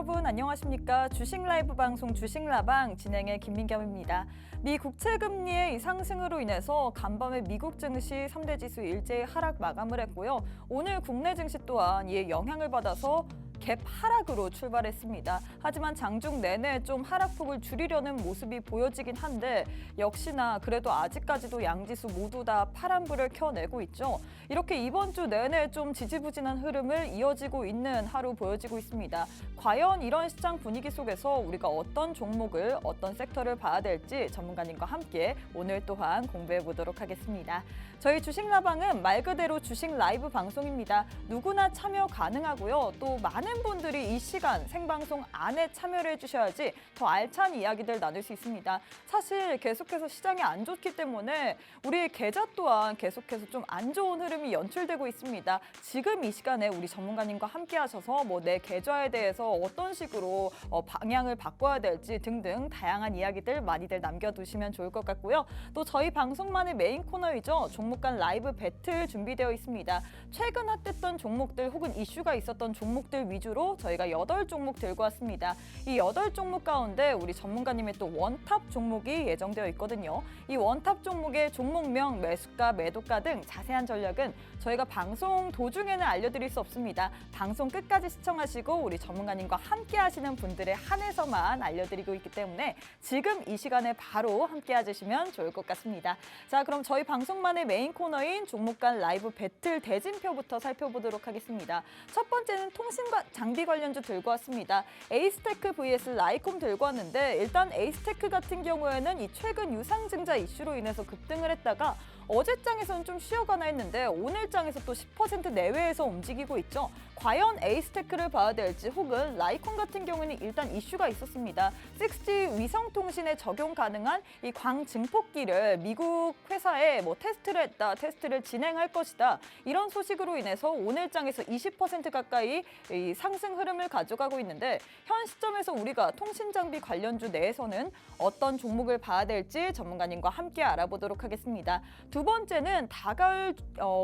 여러분 안녕하십니까? 주식 라이브 방송 주식라방 진행의 김민겸입니다. 미 국채 금리의 상승으로 인해서 간밤에 미국 증시 3대 지수 일제히 하락 마감을 했고요. 오늘 국내 증시 또한 이에 영향을 받아서 갭 하락으로 출발했습니다. 하지만 장중 내내 좀 하락폭을 줄이려는 모습이 보여지긴 한데 역시나 그래도 아직까지도 양지수 모두 다 파란불을 켜내고 있죠. 이렇게 이번 주 내내 좀 지지부진한 흐름을 이어지고 있는 하루 보여지고 있습니다. 과연 이런 시장 분위기 속에서 우리가 어떤 종목을, 어떤 섹터를 봐야 될지 전문가님과 함께 오늘 또한 공부해 보도록 하겠습니다. 저희 주식라방은 말 그대로 주식 라이브 방송입니다. 누구나 참여 가능하고요. 또 많은 분들이 이 시간 생방송 안에 참여를 해주셔야지 더 알찬 이야기들 나눌 수 있습니다. 사실 계속해서 시장이 안 좋기 때문에 우리의 계좌 또한 계속해서 좀 안 좋은 흐름이 연출되고 있습니다. 지금 이 시간에 우리 전문가님과 함께 하셔서 내 계좌에 대해서 어떤 식으로 방향을 바꿔야 될지 등등 다양한 이야기들 많이들 남겨두시면 좋을 것 같고요. 또 저희 방송만의 메인 코너이죠. 종목 간 라이브 배틀 준비되어 있습니다. 최근 핫했던 종목들 혹은 이슈가 있었던 종목들 위주로 저희가 8종목 들고 왔습니다. 이 8종목 가운데 우리 전문가님의 또 원탑 종목이 예정되어 있거든요. 이 원탑 종목의 종목명, 매수가, 매도가 등 자세한 전략은 저희가 방송 도중에는 알려드릴 수 없습니다. 방송 끝까지 시청하시고 우리 전문가님과 함께 하시는 분들에 한해서만 알려드리고 있기 때문에 지금 이 시간에 바로 함께 해주시면 좋을 것 같습니다. 자, 그럼 저희 방송만의 메인 코너인 종목 간 라이브 배틀 대진표부터 살펴보도록 하겠습니다. 첫 번째는 통신과 장비 관련주 들고 왔습니다. 에이스테크 vs 라이콤 들고 왔는데 일단 에이스테크 같은 경우에는 이 최근 유상증자 이슈로 인해서 급등을 했다가 어제장에서는 좀 쉬어가나 했는데 오늘장에서 또 10% 내외에서 움직이고 있죠. 과연 에이스테크를 봐야 될지 혹은 라이콤 같은 경우는 일단 이슈가 있었습니다. 6G 위성통신에 적용 가능한 이 광증폭기를 미국 회사에 테스트를 했다, 테스트를 진행할 것이다. 이런 소식으로 인해서 오늘장에서 20% 가까이 이 상승 흐름을 가져가고 있는데 현 시점에서 우리가 통신장비 관련주 내에서는 어떤 종목을 봐야 될지 전문가님과 함께 알아보도록 하겠습니다. 두 번째는 다가올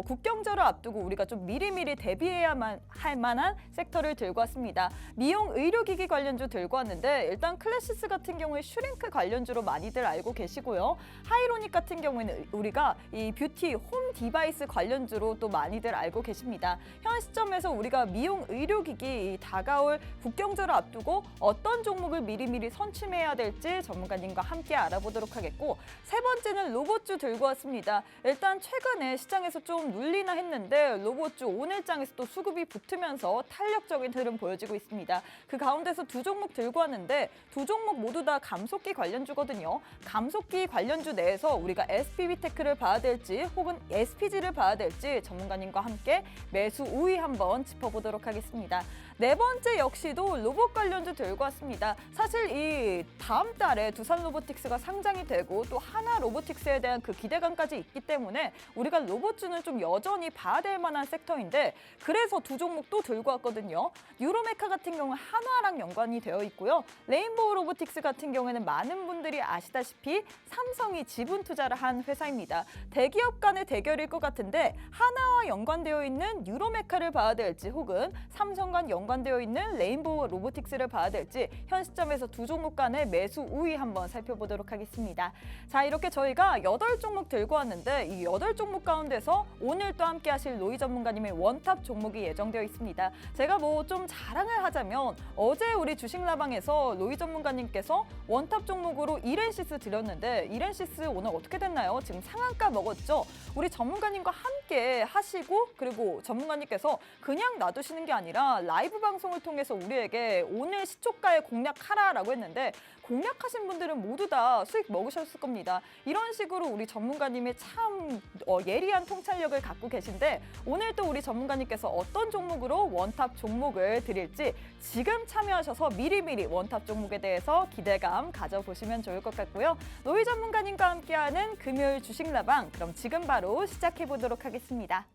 국경절을 앞두고 우리가 좀 미리미리 대비해야만 할 만한 섹터를 들고 왔습니다. 미용 의료기기 관련주 들고 왔는데 일단 클래시스 같은 경우에 슈링크 관련주로 많이들 알고 계시고요. 하이로닉 같은 경우에는 우리가 이 뷰티 홈 디바이스 관련주로 또 많이들 알고 계십니다. 현 시점에서 우리가 미용 의료기기 이 다가올 국경절을 앞두고 어떤 종목을 미리미리 선취해야 될지 전문가님과 함께 알아보도록 하겠고 세 번째는 로봇주 들고 왔습니다. 일단 최근에 시장에서 좀 눌리나 했는데 로봇주 오늘장에서 또 수급이 붙으면서 탄력적인 흐름 보여지고 있습니다. 그 가운데서 두 종목 들고 왔는데 두 종목 모두 다 감속기 관련주거든요. 감속기 관련주 내에서 우리가 SPB테크를 봐야 될지 혹은 SPG를 봐야 될지 전문가님과 함께 매수 우위 한번 짚어보도록 하겠습니다. 네 번째 역시도 로봇 관련주 들고 왔습니다. 사실 이 다음 달에 두산 로보틱스가 상장이 되고 또 하나 로보틱스에 대한 그 기대감까지 있기 때문에 우리가 로봇주는 좀 여전히 봐야 될 만한 섹터인데 그래서 두 종목 또 들고 왔거든요. 유로메카 같은 경우는 한화랑 연관이 되어 있고요. 레인보우 로보틱스 같은 경우에는 많은 분들이 아시다시피 삼성이 지분 투자를 한 회사입니다. 대기업 간의 대결일 것 같은데 하나와 연관되어 있는 유로메카를 봐야 될지 혹은 삼성 간 연관되어 있는 레인보우 로보틱스를 봐야 될지 현 시점에서 두 종목 간의 매수 우위 한번 살펴보도록 하겠습니다. 자, 이렇게 저희가 8종목 들고 왔는데 이 8종목 가운데서 오늘 또 함께 하실 로이 전문가님의 원탑 종목이 예정되어 있습니다. 제가 좀 자랑을 하자면 어제 우리 주식라방에서 로이 전문가님께서 원탑 종목으로 이렌시스 드렸는데 이렌시스 오늘 어떻게 됐나요? 지금 상한가 먹었죠? 우리 전문가님과 함께 하시고 그리고 전문가님께서 그냥 놔두시는 게 아니라 라이브 방송을 통해서 우리에게 오늘 시초가에 공략하라라고 했는데 공략하신 분들은 모두 다 수익 먹으셨을 겁니다. 이런 식으로 우리 전문가님의 참 예리한 통찰력을 갖고 계신데 오늘 또 우리 전문가님께서 어떤 종목으로 원탑 종목을 드릴지 지금 참여하셔서 미리미리 원탑 종목에 대해서 기대감 가져보시면 좋을 것 같고요. 노희 전문가님과 함께하는 금요일 주식라방 그럼 지금 바로 시작해보도록 하겠습니다.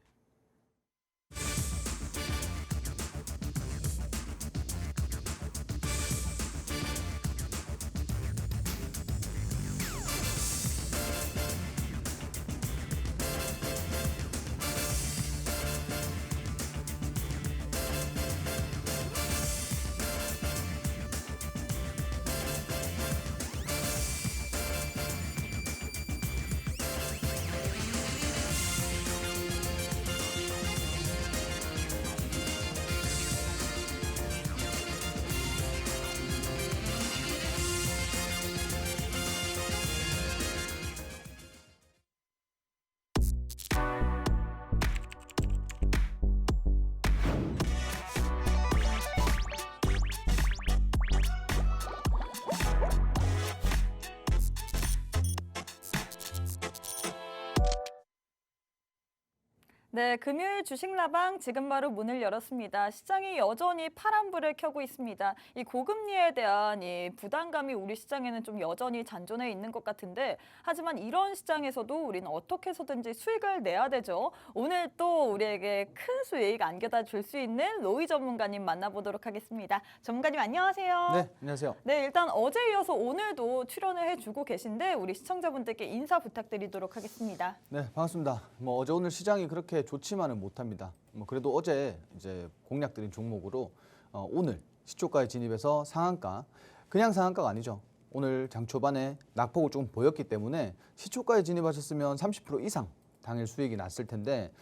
네, 금요일 주식라방 지금 바로 문을 열었습니다. 시장이 여전히 파란불을 켜고 있습니다. 이 고금리에 대한 이 부담감이 우리 시장에는 좀 여전히 잔존해 있는 것 같은데, 하지만 이런 시장에서도 우리는 어떻게 해서든지 수익을 내야 되죠. 오늘 또 우리에게 큰 수익 안겨다 줄 수 있는 로이 전문가님 만나보도록 하겠습니다. 전문가님 안녕하세요. 네, 안녕하세요. 네, 일단 어제 이어서 오늘도 출연을 해주고 계신데 우리 시청자분들께 인사 부탁드리도록 하겠습니다. 네, 반갑습니다. 어제 오늘 시장이 그렇게 좋지만은 못합니다. 그래도 어제 이제 공략드린 종목으로 오늘 시초가에 진입해서 상한가, 그냥 상한가가 아니죠. 오늘 장 초반에 낙폭을 조금 보였기 때문에 시초가에 진입하셨으면 30% 이상 당일 수익이 났을 텐데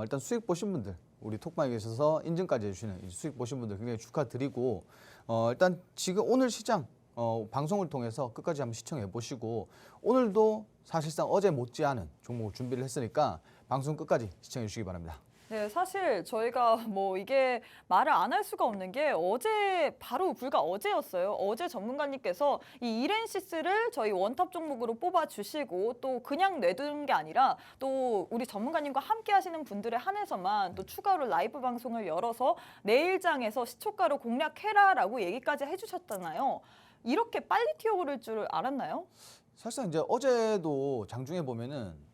일단 수익 보신 분들, 우리 톡방에 계셔서 인증까지 해주시는 이 수익 보신 분들 굉장히 축하드리고 일단 지금 오늘 시장 방송을 통해서 끝까지 한번 시청해 보시고 오늘도 사실상 어제 못지않은 종목을 준비를 했으니까 방송 끝까지 시청해 주시기 바랍니다. 네, 사실 저희가 이게 말을 안 할 수가 없는 게 어제 바로 불과 어제였어요. 어제 전문가님께서 이 이렌시스를 저희 원탑 종목으로 뽑아 주시고 또 그냥 내두는 게 아니라 또 우리 전문가님과 함께 하시는 분들에 한해서만 또 추가로 라이브 방송을 열어서 내일장에서 시초가로 공략해라라고 얘기까지 해주셨잖아요. 이렇게 빨리 튀어오를 줄 알았나요? 사실상 이제 어제도 장중에 보면은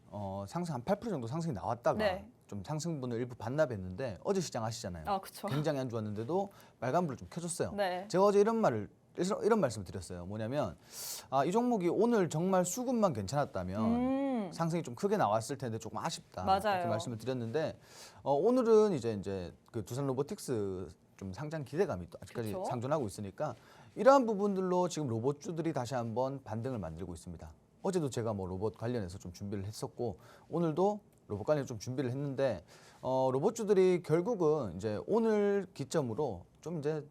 상승 한 8% 정도 상승이 나왔다가 네. 좀 상승분을 일부 반납했는데 어제 시장 아시잖아요. 아, 그렇죠. 굉장히 안 좋았는데도 빨간불을 좀 켜줬어요. 네. 제가 어제 이런 말씀을 드렸어요. 뭐냐면 이 종목이 오늘 정말 수급만 괜찮았다면 상승이 좀 크게 나왔을 텐데 조금 아쉽다. 맞아요. 이렇게 말씀을 드렸는데 오늘은 이제 그 두산 로보틱스 좀 상장 기대감이 또 아직까지 그쵸? 상존하고 있으니까 이러한 부분들로 지금 로봇주들이 다시 한번 반등을 만들고 있습니다. 어제도 제가 로봇 관련해서 좀 준비를 했었고 오늘도 로봇 관련 좀 준비를 했는데 로봇주들이 결국은 이제 오늘 기점으로 좀 이제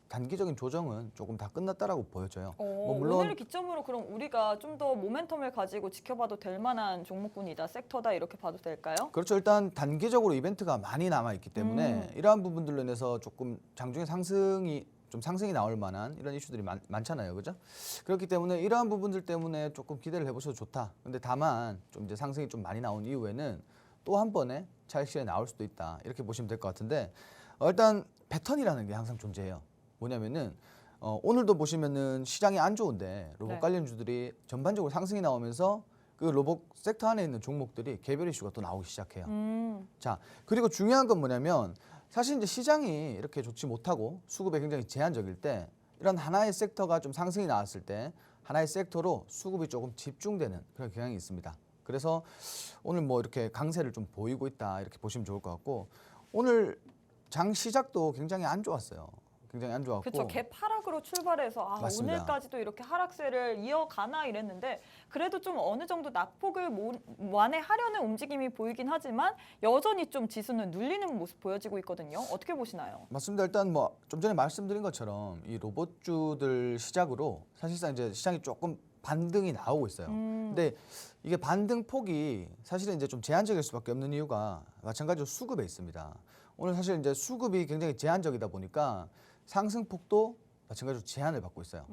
단기적인 조정은 조금 다 끝났다라고 보여져요. 물론 오늘 기점으로 그럼 우리가 좀 더 모멘텀을 가지고 지켜봐도 될 만한 종목군이다, 섹터다 이렇게 봐도 될까요? 그렇죠. 일단 단기적으로 이벤트가 많이 남아 있기 때문에 이러한 부분들로 인해서 조금 장중에 상승이 나올 만한 이런 이슈들이 많잖아요. 그죠? 그렇기 때문에 이러한 부분들 때문에 조금 기대를 해보셔도 좋다. 근데 다만 좀 이제 상승이 좀 많이 나온 이후에는 또 한 번에 차익 실현이 나올 수도 있다. 이렇게 보시면 될 것 같은데 일단 패턴이라는 게 항상 존재해요. 뭐냐면은 오늘도 보시면은 시장이 안 좋은데 로봇 네. 관련주들이 전반적으로 상승이 나오면서 그 로봇 섹터 안에 있는 종목들이 개별 이슈가 또 나오기 시작해요. 자, 그리고 중요한 건 뭐냐면 사실 이제 시장이 이렇게 좋지 못하고 수급에 굉장히 제한적일 때 이런 하나의 섹터가 좀 상승이 나왔을 때 하나의 섹터로 수급이 조금 집중되는 그런 경향이 있습니다. 그래서 오늘 이렇게 강세를 좀 보이고 있다 이렇게 보시면 좋을 것 같고 오늘 장 시작도 굉장히 안 좋았어요. 굉장히 안 좋았고. 그렇죠. 개파락으로 출발해서 맞습니다. 오늘까지도 이렇게 하락세를 이어가나 이랬는데 그래도 좀 어느 정도 낙폭을 완화하려는 움직임이 보이긴 하지만 여전히 좀 지수는 눌리는 모습 보여지고 있거든요. 어떻게 보시나요? 맞습니다. 일단 좀 전에 말씀드린 것처럼 이 로봇주들 시작으로 사실상 이제 시장이 조금 반등이 나오고 있어요. 근데 이게 반등 폭이 사실은 이제 좀 제한적일 수밖에 없는 이유가 마찬가지로 수급에 있습니다. 오늘 사실 이제 수급이 굉장히 제한적이다 보니까 상승폭도 마찬가지로 제한을 받고 있어요.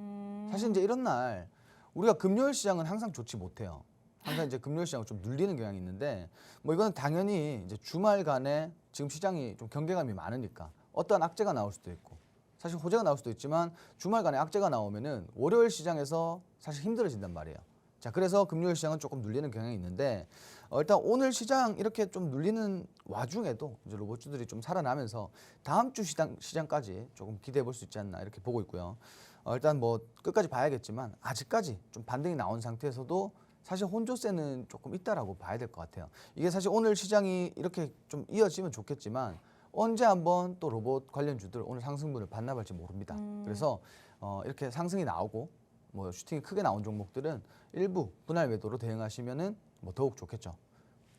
사실 이제 이런 날 우리가 금요일 시장은 항상 좋지 못해요. 항상 이제 금요일 시장을 좀 눌리는 경향이 있는데 이거는 당연히 이제 주말간에 지금 시장이 좀 경계감이 많으니까 어떠한 악재가 나올 수도 있고 사실 호재가 나올 수도 있지만 주말간에 악재가 나오면은 월요일 시장에서 사실 힘들어진단 말이에요. 자, 그래서 금요일 시장은 조금 눌리는 경향이 있는데 일단 오늘 시장 이렇게 좀 눌리는 와중에도 이제 로봇주들이 좀 살아나면서 다음 주 시장까지 조금 기대해 볼 수 있지 않나 이렇게 보고 있고요. 일단 끝까지 봐야겠지만 아직까지 좀 반등이 나온 상태에서도 사실 혼조세는 조금 있다라고 봐야 될 것 같아요. 이게 사실 오늘 시장이 이렇게 좀 이어지면 좋겠지만 언제 한번 또 로봇 관련주들 오늘 상승분을 반납할지 모릅니다. 그래서 이렇게 상승이 나오고 슈팅이 크게 나온 종목들은 일부 분할 매도로 대응하시면은 더욱 좋겠죠.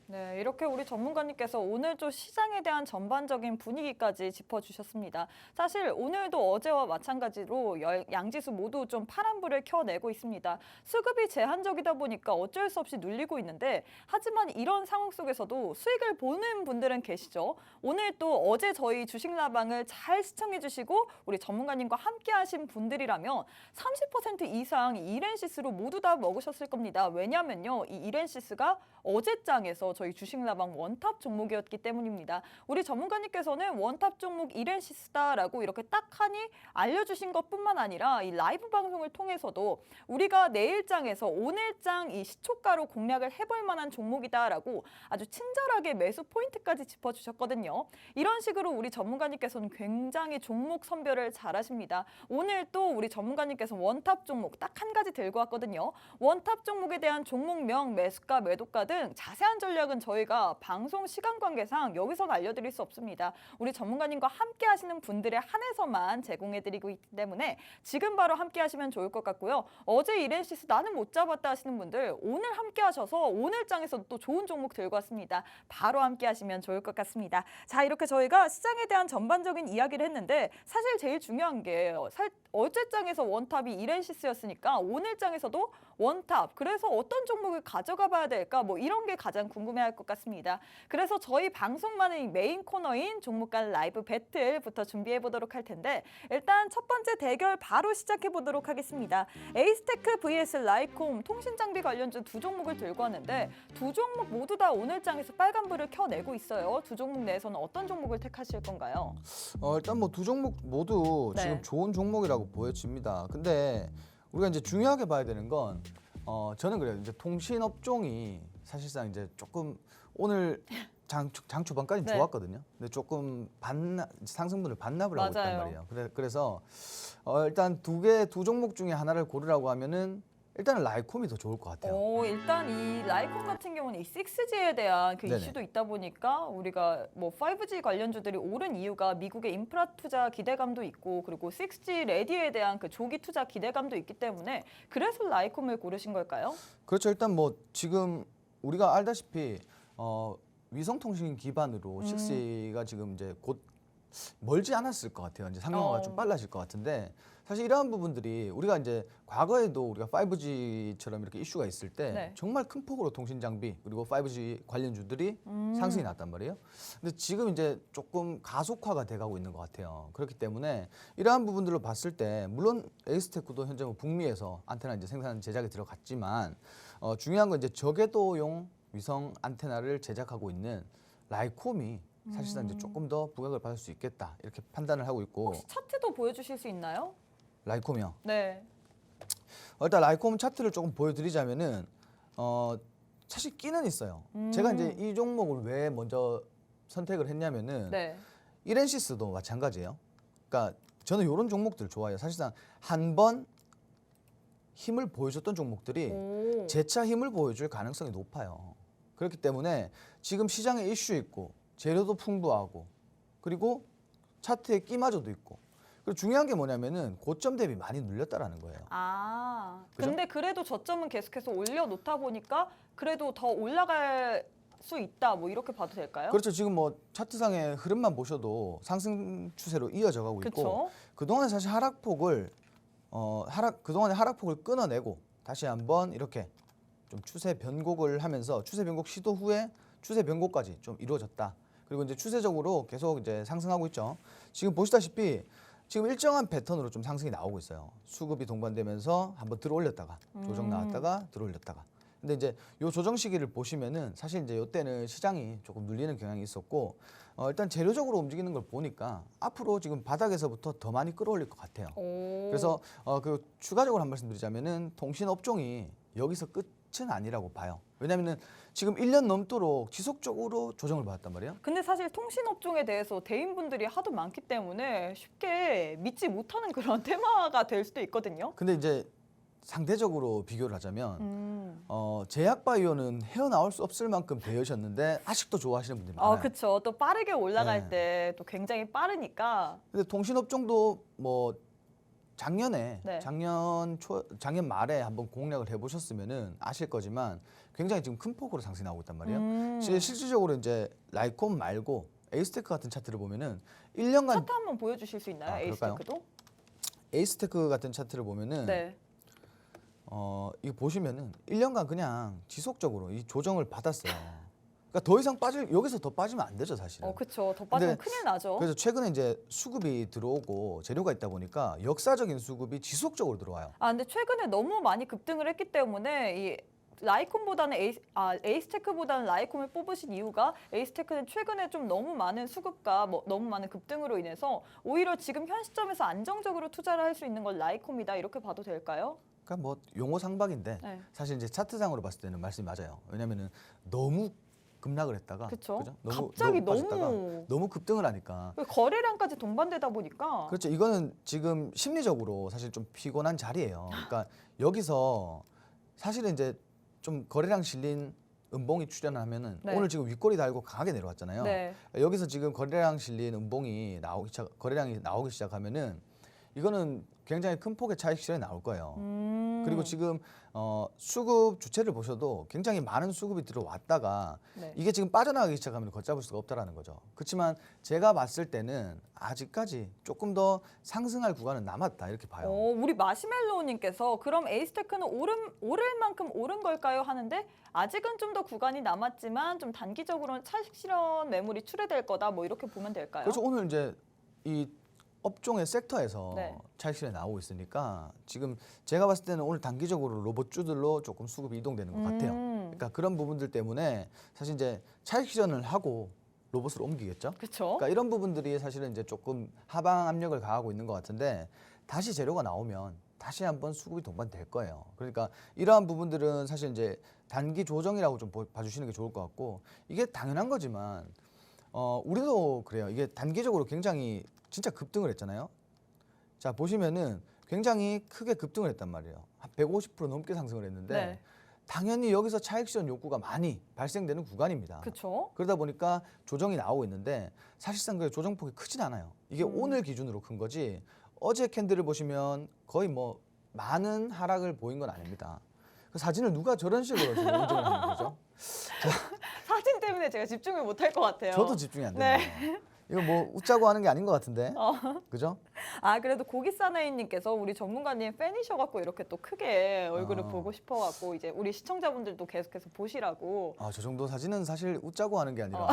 네, 이렇게 우리 전문가님께서 오늘 좀 시장에 대한 전반적인 분위기까지 짚어주셨습니다. 사실 오늘도 어제와 마찬가지로 양지수 모두 좀 파란불을 켜내고 있습니다. 수급이 제한적이다 보니까 어쩔 수 없이 눌리고 있는데 하지만 이런 상황 속에서도 수익을 보는 분들은 계시죠. 오늘 또 어제 저희 주식라방을 잘 시청해 주시고 우리 전문가님과 함께 하신 분들이라면 30% 이상 이렌시스로 모두 다 먹으셨을 겁니다. 왜냐면요, 이 이렌시스가 어제장에서 저희 주식라방 원탑 종목이었기 때문입니다. 우리 전문가님께서는 원탑 종목 이렌시스다라고 이렇게 딱 하니 알려주신 것뿐만 아니라 이 라이브 방송을 통해서도 우리가 내일장에서 오늘장 이 시초가로 공략을 해볼 만한 종목이다라고 아주 친절하게 매수 포인트까지 짚어주셨거든요. 이런 식으로 우리 전문가님께서는 굉장히 종목 선별을 잘하십니다. 오늘 또 우리 전문가님께서 원탑 종목 딱 한 가지 들고 왔거든요. 원탑 종목에 대한 종목명, 매수가, 매도가 등 자세한 전략은 저희가 방송 시간 관계상 여기서 알려드릴 수 없습니다. 우리 전문가님과 함께 하시는 분들에 한해서만 제공해드리고 있기 때문에 지금 바로 함께 하시면 좋을 것 같고요. 어제 이렌시스 나는 못 잡았다 하시는 분들 오늘 함께 하셔서 오늘장에서도 또 좋은 종목 들고 왔습니다. 바로 함께 하시면 좋을 것 같습니다. 자, 이렇게 저희가 시장에 대한 전반적인 이야기를 했는데 사실 제일 중요한 게 어제장에서 원탑이 이렌시스였으니까 오늘장에서도 원탑. 그래서 어떤 종목을 가져가 봐야 될까? 뭐 이런 게 가장 궁금해할 것 같습니다. 그래서 저희 방송만의 메인 코너인 종목 간 라이브 배틀부터 준비해 보도록 할 텐데 일단 첫 번째 대결 바로 시작해 보도록 하겠습니다. 에이스테크 vs 라이콤 통신 장비 관련주 두 종목을 들고 왔는데 두 종목 모두 다 오늘장에서 빨간불을 켜내고 있어요. 두 종목 내에서는 어떤 종목을 택하실 건가요? 일단 뭐 두 종목 모두 네. 지금 좋은 종목이라고 보여집니다. 근데 우리가 이제 중요하게 봐야 되는 건 저는 그래요. 이제 통신 업종이 사실상 이제 조금 오늘 장 초반까지 네. 좋았거든요. 근데 조금 상승분을 반납을 하고 있단 맞아요. 말이에요. 그래서 일단 두 종목 중에 하나를 고르라고 하면은 일단은 라이콤이 더 좋을 것 같아요. 일단 이 라이콤 같은 경우는 이 6G에 대한 그 네네. 이슈도 있다 보니까 우리가 뭐 5G 관련주들이 오른 이유가 미국의 인프라 투자 기대감도 있고 그리고 6G 레디에 대한 그 조기 투자 기대감도 있기 때문에 그래서 라이콤을 고르신 걸까요? 그렇죠. 일단 뭐 지금 우리가 알다시피 위성통신 기반으로 6G가 지금 이제 곧 멀지 않았을 것 같아요. 이제 상용화가 좀 빨라질 것 같은데 사실 이러한 부분들이 우리가 이제 과거에도 우리가 5G처럼 이렇게 이슈가 있을 때 네. 정말 큰 폭으로 통신 장비 그리고 5G 관련주들이 상승이 났단 말이에요. 근데 지금 이제 조금 가속화가 돼가고 있는 것 같아요. 그렇기 때문에 이러한 부분들로 봤을 때 물론 에이스테크도 현재 뭐 북미에서 안테나 이제 생산 제작에 들어갔지만 중요한 건 이제 저궤도용 위성 안테나를 제작하고 있는 라이콤이 사실상 이제 조금 더 부각을 받을 수 있겠다 이렇게 판단을 하고 있고. 혹시 차트도 보여주실 수 있나요? 라이콤이요. 네. 일단 라이콤 차트를 조금 보여드리자면은 사실 끼는 있어요. 제가 이제 이 종목을 왜 먼저 선택을 했냐면은 네. 이렌시스도 마찬가지예요. 그러니까 저는 이런 종목들 좋아해요. 사실상 한 번 힘을 보여줬던 종목들이 오. 재차 힘을 보여줄 가능성이 높아요. 그렇기 때문에 지금 시장에 이슈 있고 재료도 풍부하고 그리고 차트에 끼마저도 있고 그리고 중요한 게 뭐냐면은 고점 대비 많이 눌렸다라는 거예요. 그죠? 근데 그래도 저점은 계속해서 올려놓다 보니까 그래도 더 올라갈 수 있다 뭐 이렇게 봐도 될까요? 그렇죠. 지금 뭐 차트상의 흐름만 보셔도 상승 추세로 이어져 가고 있고 그렇죠. 그동안 사실 그동안의 하락폭을 끊어내고 다시 한번 이렇게 좀 추세 변곡을 하면서 추세 변곡 시도 후에 추세 변곡까지 좀 이루어졌다. 그리고 이제 추세적으로 계속 이제 상승하고 있죠. 지금 보시다시피 지금 일정한 패턴으로 좀 상승이 나오고 있어요. 수급이 동반되면서 한번 들어올렸다가 조정 나왔다가 들어올렸다가. 근데 이제 요 조정 시기를 보시면은 사실 이제 요때는 시장이 조금 눌리는 경향이 있었고 일단 재료적으로 움직이는 걸 보니까 앞으로 지금 바닥에서부터 더 많이 끌어올릴 것 같아요. 오. 그래서 그 추가적으로 한 말씀 드리자면은 통신 업종이 여기서 끝은 아니라고 봐요. 왜냐면은 지금 1년 넘도록 지속적으로 조정을 받았단 말이에요. 근데 사실 통신업종에 대해서 대인분들이 하도 많기 때문에 쉽게 믿지 못하는 그런 테마가 될 수도 있거든요. 근데 이제 상대적으로 비교를 하자면 제약바이오는 헤어나올 수 없을 만큼 배우셨는데 아직도 좋아하시는 분들이 많아요. 그렇죠. 또 빠르게 올라갈 네. 때 또 굉장히 빠르니까. 근데 통신업종도 뭐 작년 네. 작년 말에 한번 공략을 해보셨으면은 아실 거지만 굉장히 지금 큰 폭으로 상승이 나오고 있단 말이에요. 차트 실질적으로 이제 라이콤 말고 에이스테크 같은 차트를 보면은 1년간 한번 보여주실 수 있나요? 그럴까요? 에이스테크도? 에이스테크 같은 차트를 보면은 네. 이거 보시면은 1년간 그냥 지속적으로 이 조정을 받았어요. 그러니까 더 이상 여기서 더 빠지면 안 되죠, 사실은. 그렇죠. 더 빠지면 근데 큰일 나죠. 그래서 최근에 이제 수급이 들어오고 재료가 있다 보니까 역사적인 수급이 지속적으로 들어와요. 근데 최근에 너무 많이 급등을 했기 때문에 이 라이콤보다는 에이스테크보다는 라이콤을 뽑으신 이유가 에이스테크는 최근에 좀 너무 많은 수급과 너무 많은 급등으로 인해서 오히려 지금 현 시점에서 안정적으로 투자를 할 수 있는 건 라이콤이다 이렇게 봐도 될까요? 그러니까 뭐 용어 상박인데 네. 사실 이제 차트상으로 봤을 때는 말씀이 맞아요. 왜냐면은 너무 급락을 했다가 그쵸? 그죠? 갑자기 빠졌다가 너무 너무 급등을 하니까 거래량까지 동반되다 보니까 그렇죠. 이거는 지금 심리적으로 사실 좀 피곤한 자리예요. 그러니까 여기서 사실은 이제 좀 거래량 실린 음봉이 출현하면은 네. 오늘 지금 윗꼬리 달고 강하게 내려왔잖아요. 네. 여기서 지금 거래량 실린 음봉이 거래량이 나오기 시작하면은 이거는 굉장히 큰 폭의 차익 실현이 나올 거예요. 그리고 지금 수급 주체를 보셔도 굉장히 많은 수급이 들어왔다가 네. 이게 지금 빠져나가기 시작하면 걷잡을 수가 없다라는 거죠. 그렇지만 제가 봤을 때는 아직까지 조금 더 상승할 구간은 남았다 이렇게 봐요. 우리 마시멜로우님께서 그럼 에이스테크는 오를 만큼 오른 걸까요? 하는데 아직은 좀 더 구간이 남았지만 좀 단기적으로는 차익 실현 매물이 출회될 거다 뭐 이렇게 보면 될까요? 그래서 오늘 이제 이 업종의 섹터에서 네. 차익 실현이 나오고 있으니까 지금 제가 봤을 때는 오늘 단기적으로 로봇주들로 조금 수급이 이동되는 것 같아요. 그러니까 그런 부분들 때문에 사실 이제 차익 실현을 하고 로봇을 옮기겠죠. 그렇죠. 그러니까 이런 부분들이 사실은 이제 조금 하방 압력을 가하고 있는 것 같은데 다시 재료가 나오면 다시 한번 수급이 동반될 거예요. 그러니까 이러한 부분들은 사실 이제 단기 조정이라고 좀 봐주시는 게 좋을 것 같고 이게 당연한 거지만 우리도 그래요. 이게 단기적으로 굉장히 진짜 급등을 했잖아요. 자 보시면은 굉장히 크게 급등을 했단 말이에요. 한 150% 넘게 상승을 했는데 네. 당연히 여기서 차익 실현 욕구가 많이 발생되는 구간입니다. 그렇죠. 그러다 보니까 조정이 나오고 있는데 사실상 그 조정폭이 크진 않아요. 이게 오늘 기준으로 큰 거지 어제 캔들을 보시면 거의 뭐 많은 하락을 보인 건 아닙니다. 그 사진을 누가 저런 식으로 지금 인정을 하는 거죠? 사진 때문에 제가 집중을 못 할 것 같아요. 저도 집중이 안 네. 되네요. 이거 뭐 웃자고 하는 게 아닌 것 같은데, 그죠? 그래도 고기사나이님께서 우리 전문가님 팬이셔갖고 이렇게 또 크게 얼굴을 보고 싶어갖고 이제 우리 시청자분들도 계속해서 보시라고. 저 정도 사진은 사실 웃자고 하는 게 아니라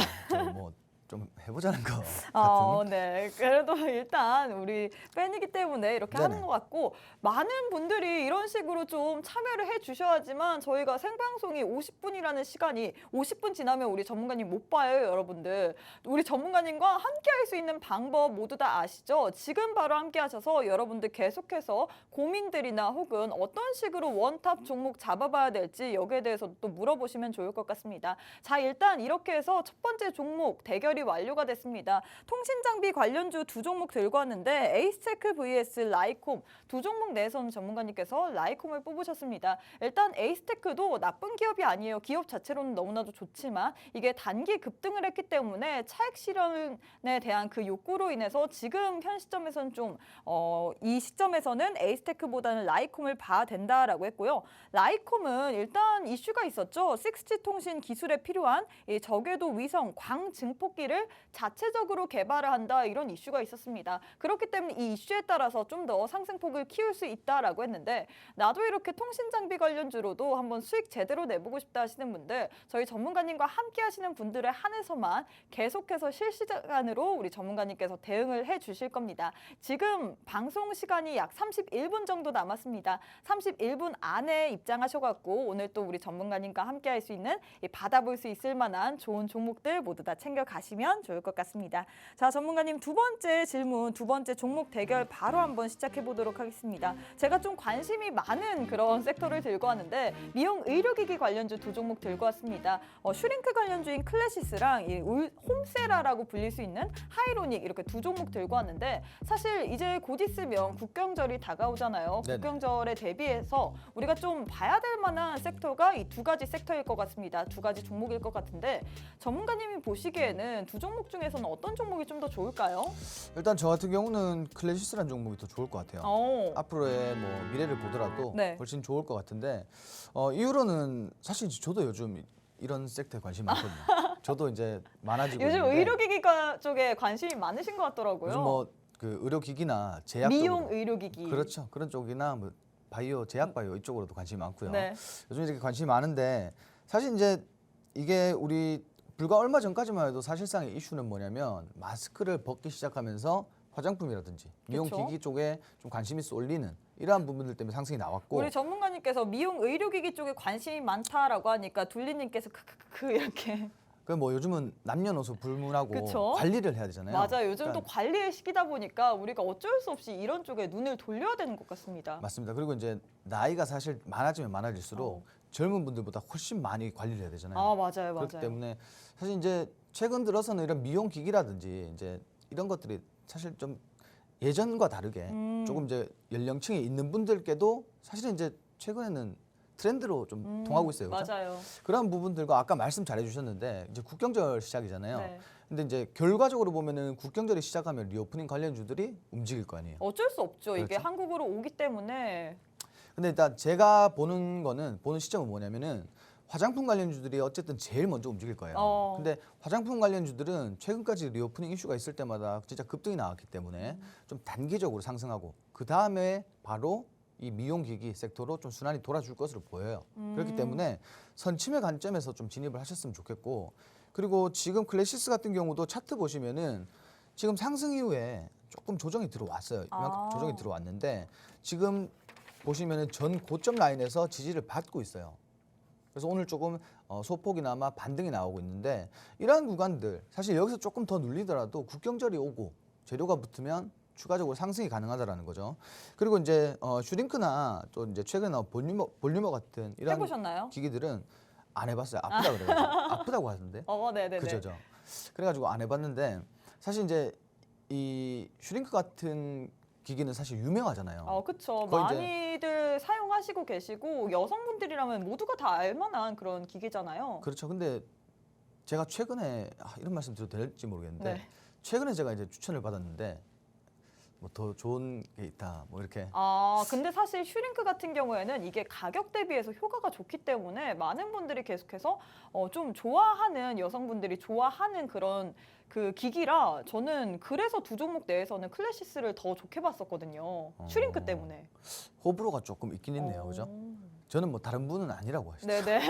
뭐 좀 해보자는 거 같은. 네. 그래도 일단 우리 팬이기 때문에 이렇게 네네. 하는 것 같고 많은 분들이 이런 식으로 좀 참여를 해주셔야지만 저희가 생방송이 50분이라는 시간이 50분 지나면 우리 전문가님 못 봐요, 여러분들. 우리 전문가님과 함께 할 수 있는 방법 모두 다 아시죠? 지금 바로 함께 하셔서 여러분들 계속해서 고민들이나 혹은 어떤 식으로 원탑 종목 잡아봐야 될지 여기에 대해서 또 물어보시면 좋을 것 같습니다. 자, 일단 이렇게 해서 첫 번째 종목 대결이 완료가 됐습니다. 통신장비 관련주 두 종목 들고 왔는데 에이스테크 vs 라이콤 두 종목 내에서는 전문가님께서 라이콤을 뽑으셨습니다. 일단 에이스테크도 나쁜 기업이 아니에요. 기업 자체로는 너무나도 좋지만 이게 단기 급등을 했기 때문에 차익 실현에 대한 그 욕구로 인해서 지금 현 시점에서는 좀 이 시점에서는 에이스테크보다는 라이콤을 봐야 된다라고 했고요. 라이콤은 일단 이슈가 있었죠. 6G 통신 기술에 필요한 이 저궤도 위성 광증폭기를 자체적으로 개발을 한다 이런 이슈가 있었습니다. 그렇기 때문에 이 이슈에 따라서 좀 더 상승폭을 키울 수 있다라고 했는데 나도 이렇게 통신장비 관련주로도 한번 수익 제대로 내보고 싶다 하시는 분들 저희 전문가님과 함께 하시는 분들에 한해서만 계속해서 실시간으로 우리 전문가님께서 대응을 해주실 겁니다. 지금 방송 시간이 약 31분 정도 남았습니다. 31분 안에 입장하셔갖고 오늘 또 우리 전문가님과 함께 할 수 있는 받아볼 수 있을 만한 좋은 종목들 모두 다 챙겨가시면 좋을 것 같습니다. 자, 전문가님 두 번째 질문, 두 번째 종목 대결 바로 한번 시작해 보도록 하겠습니다. 제가 좀 관심이 많은 그런 섹터를 들고 왔는데 미용 의료기기 관련주 두 종목 들고 왔습니다. 슈링크 관련주인 클래시스랑 이 홈세라라고 불릴 수 있는 하이로닉 이렇게 두 종목 들고 왔는데 사실 이제 곧 있으면 국경절이 다가오잖아요. 네네. 국경절에 대비해서 우리가 좀 봐야 될 만한 섹터가 이 두 가지 섹터일 것 같습니다. 두 가지 종목일 것 같은데 전문가님이 보시기에는 두 종목 중에서는 어떤 종목이 좀 더 좋을까요? 일단 저 같은 경우는 클래시스라는 종목이 더 좋을 것 같아요. 앞으로의 뭐 미래를 보더라도 네. 훨씬 좋을 것 같은데 이유로는 사실 저도 요즘 이런 섹터에 관심이 많거든요. 저도 이제 많아지고 요즘 있는데 의료기기 쪽에 관심이 많으신 것 같더라고요. 요즘 뭐 그 의료기기나 제약 미용 쪽으로 의료기기. 그렇죠. 그런 쪽이나 뭐 바이오, 제약 바이오 이쪽으로도 관심이 많고요. 네. 요즘 이렇게 관심이 많은데 사실 이제 이게 우리 불과 얼마 전까지만 해도 사실상의 이슈는 뭐냐면 마스크를 벗기 시작하면서 화장품이라든지 그쵸. 미용기기 쪽에 좀 관심이 쏠리는 이러한 부분들 때문에 상승이 나왔고 우리 전문가님께서 미용 의료기기 쪽에 관심이 많다라고 하니까 둘리님께서 크크크 이렇게 그 뭐 요즘은 남녀노소 불문하고 그쵸? 관리를 해야 되잖아요. 맞아요. 요즘 또 그러니까 관리의 시기다 보니까 우리가 어쩔 수 없이 이런 쪽에 눈을 돌려야 되는 것 같습니다. 맞습니다. 그리고 이제 나이가 사실 많아지면 많아질수록 젊은 분들보다 훨씬 많이 관리를 해야 되잖아요. 아 맞아요, 그렇기 맞아요. 때문에 사실 이제 최근 들어서는 이런 미용 기기라든지 이제 이런 것들이 사실 좀 예전과 다르게 조금 이제 연령층이 있는 분들께도 사실은 이제 최근에는 트렌드로 좀 통하고 있어요. 그렇죠? 맞아요. 그런 부분들과 아까 말씀 잘해 주셨는데 이제 국경절 시작이잖아요. 네. 근데 이제 결과적으로 보면은 국경절이 시작하면 리오프닝 관련주들이 움직일 거 아니에요. 어쩔 수 없죠. 이게 그렇죠. 한국으로 오기 때문에 근데 일단 제가 보는 시점은 뭐냐면은 화장품 관련주들이 어쨌든 제일 먼저 움직일 거예요. 근데 화장품 관련주들은 최근까지 리오프닝 이슈가 있을 때마다 진짜 급등이 나왔기 때문에 좀 단기적으로 상승하고 그 다음에 바로 이 미용기기 섹터로 좀 순환이 돌아줄 것으로 보여요. 그렇기 때문에 선침의 관점에서 좀 진입을 하셨으면 좋겠고 그리고 지금 클래시스 같은 경우도 차트 보시면은 지금 상승 이후에 조금 조정이 들어왔어요. 이만큼 조정이 들어왔는데 지금 보시면은 전 고점 라인에서 지지를 받고 있어요. 그래서 오늘 조금 소폭이나마 반등이 나오고 있는데 이러한 구간들 사실 여기서 조금 더 눌리더라도 국경절이 오고 재료가 붙으면 추가적으로 상승이 가능하다라는 거죠. 그리고 이제 슈링크나 또 이제 최근에 나온 볼리머 같은 이런 해보셨나요? 기기들은 안 해봤어요. 아프다 그래가지고 아프다고 하던데. 네네네. 그죠. 그래가지고 안 해봤는데 사실 이제 이 슈링크 같은 기기는 사실 유명하잖아요. 그렇죠. 거의 이제 많이들 사용하시고 계시고 여성분들이라면 모두가 다 알만한 그런 기계잖아요. 그렇죠. 근데 제가 최근에 이런 말씀 드려도 될지 모르겠는데 네. 최근에 제가 이제 추천을 받았는데 뭐 더 좋은 게 있다 뭐 이렇게 근데 사실 슈링크 같은 경우에는 이게 가격 대비해서 효과가 좋기 때문에 많은 분들이 계속해서 좀 좋아하는 여성분들이 좋아하는 그런 그 기기라 저는 그래서 두 종목 내에서는 클래시스를 더 좋게 봤었거든요. 슈링크 때문에. 호불호가 조금 있긴 있네요. 그죠? 저는 뭐 다른 분은 아니라고 하시죠. 네네.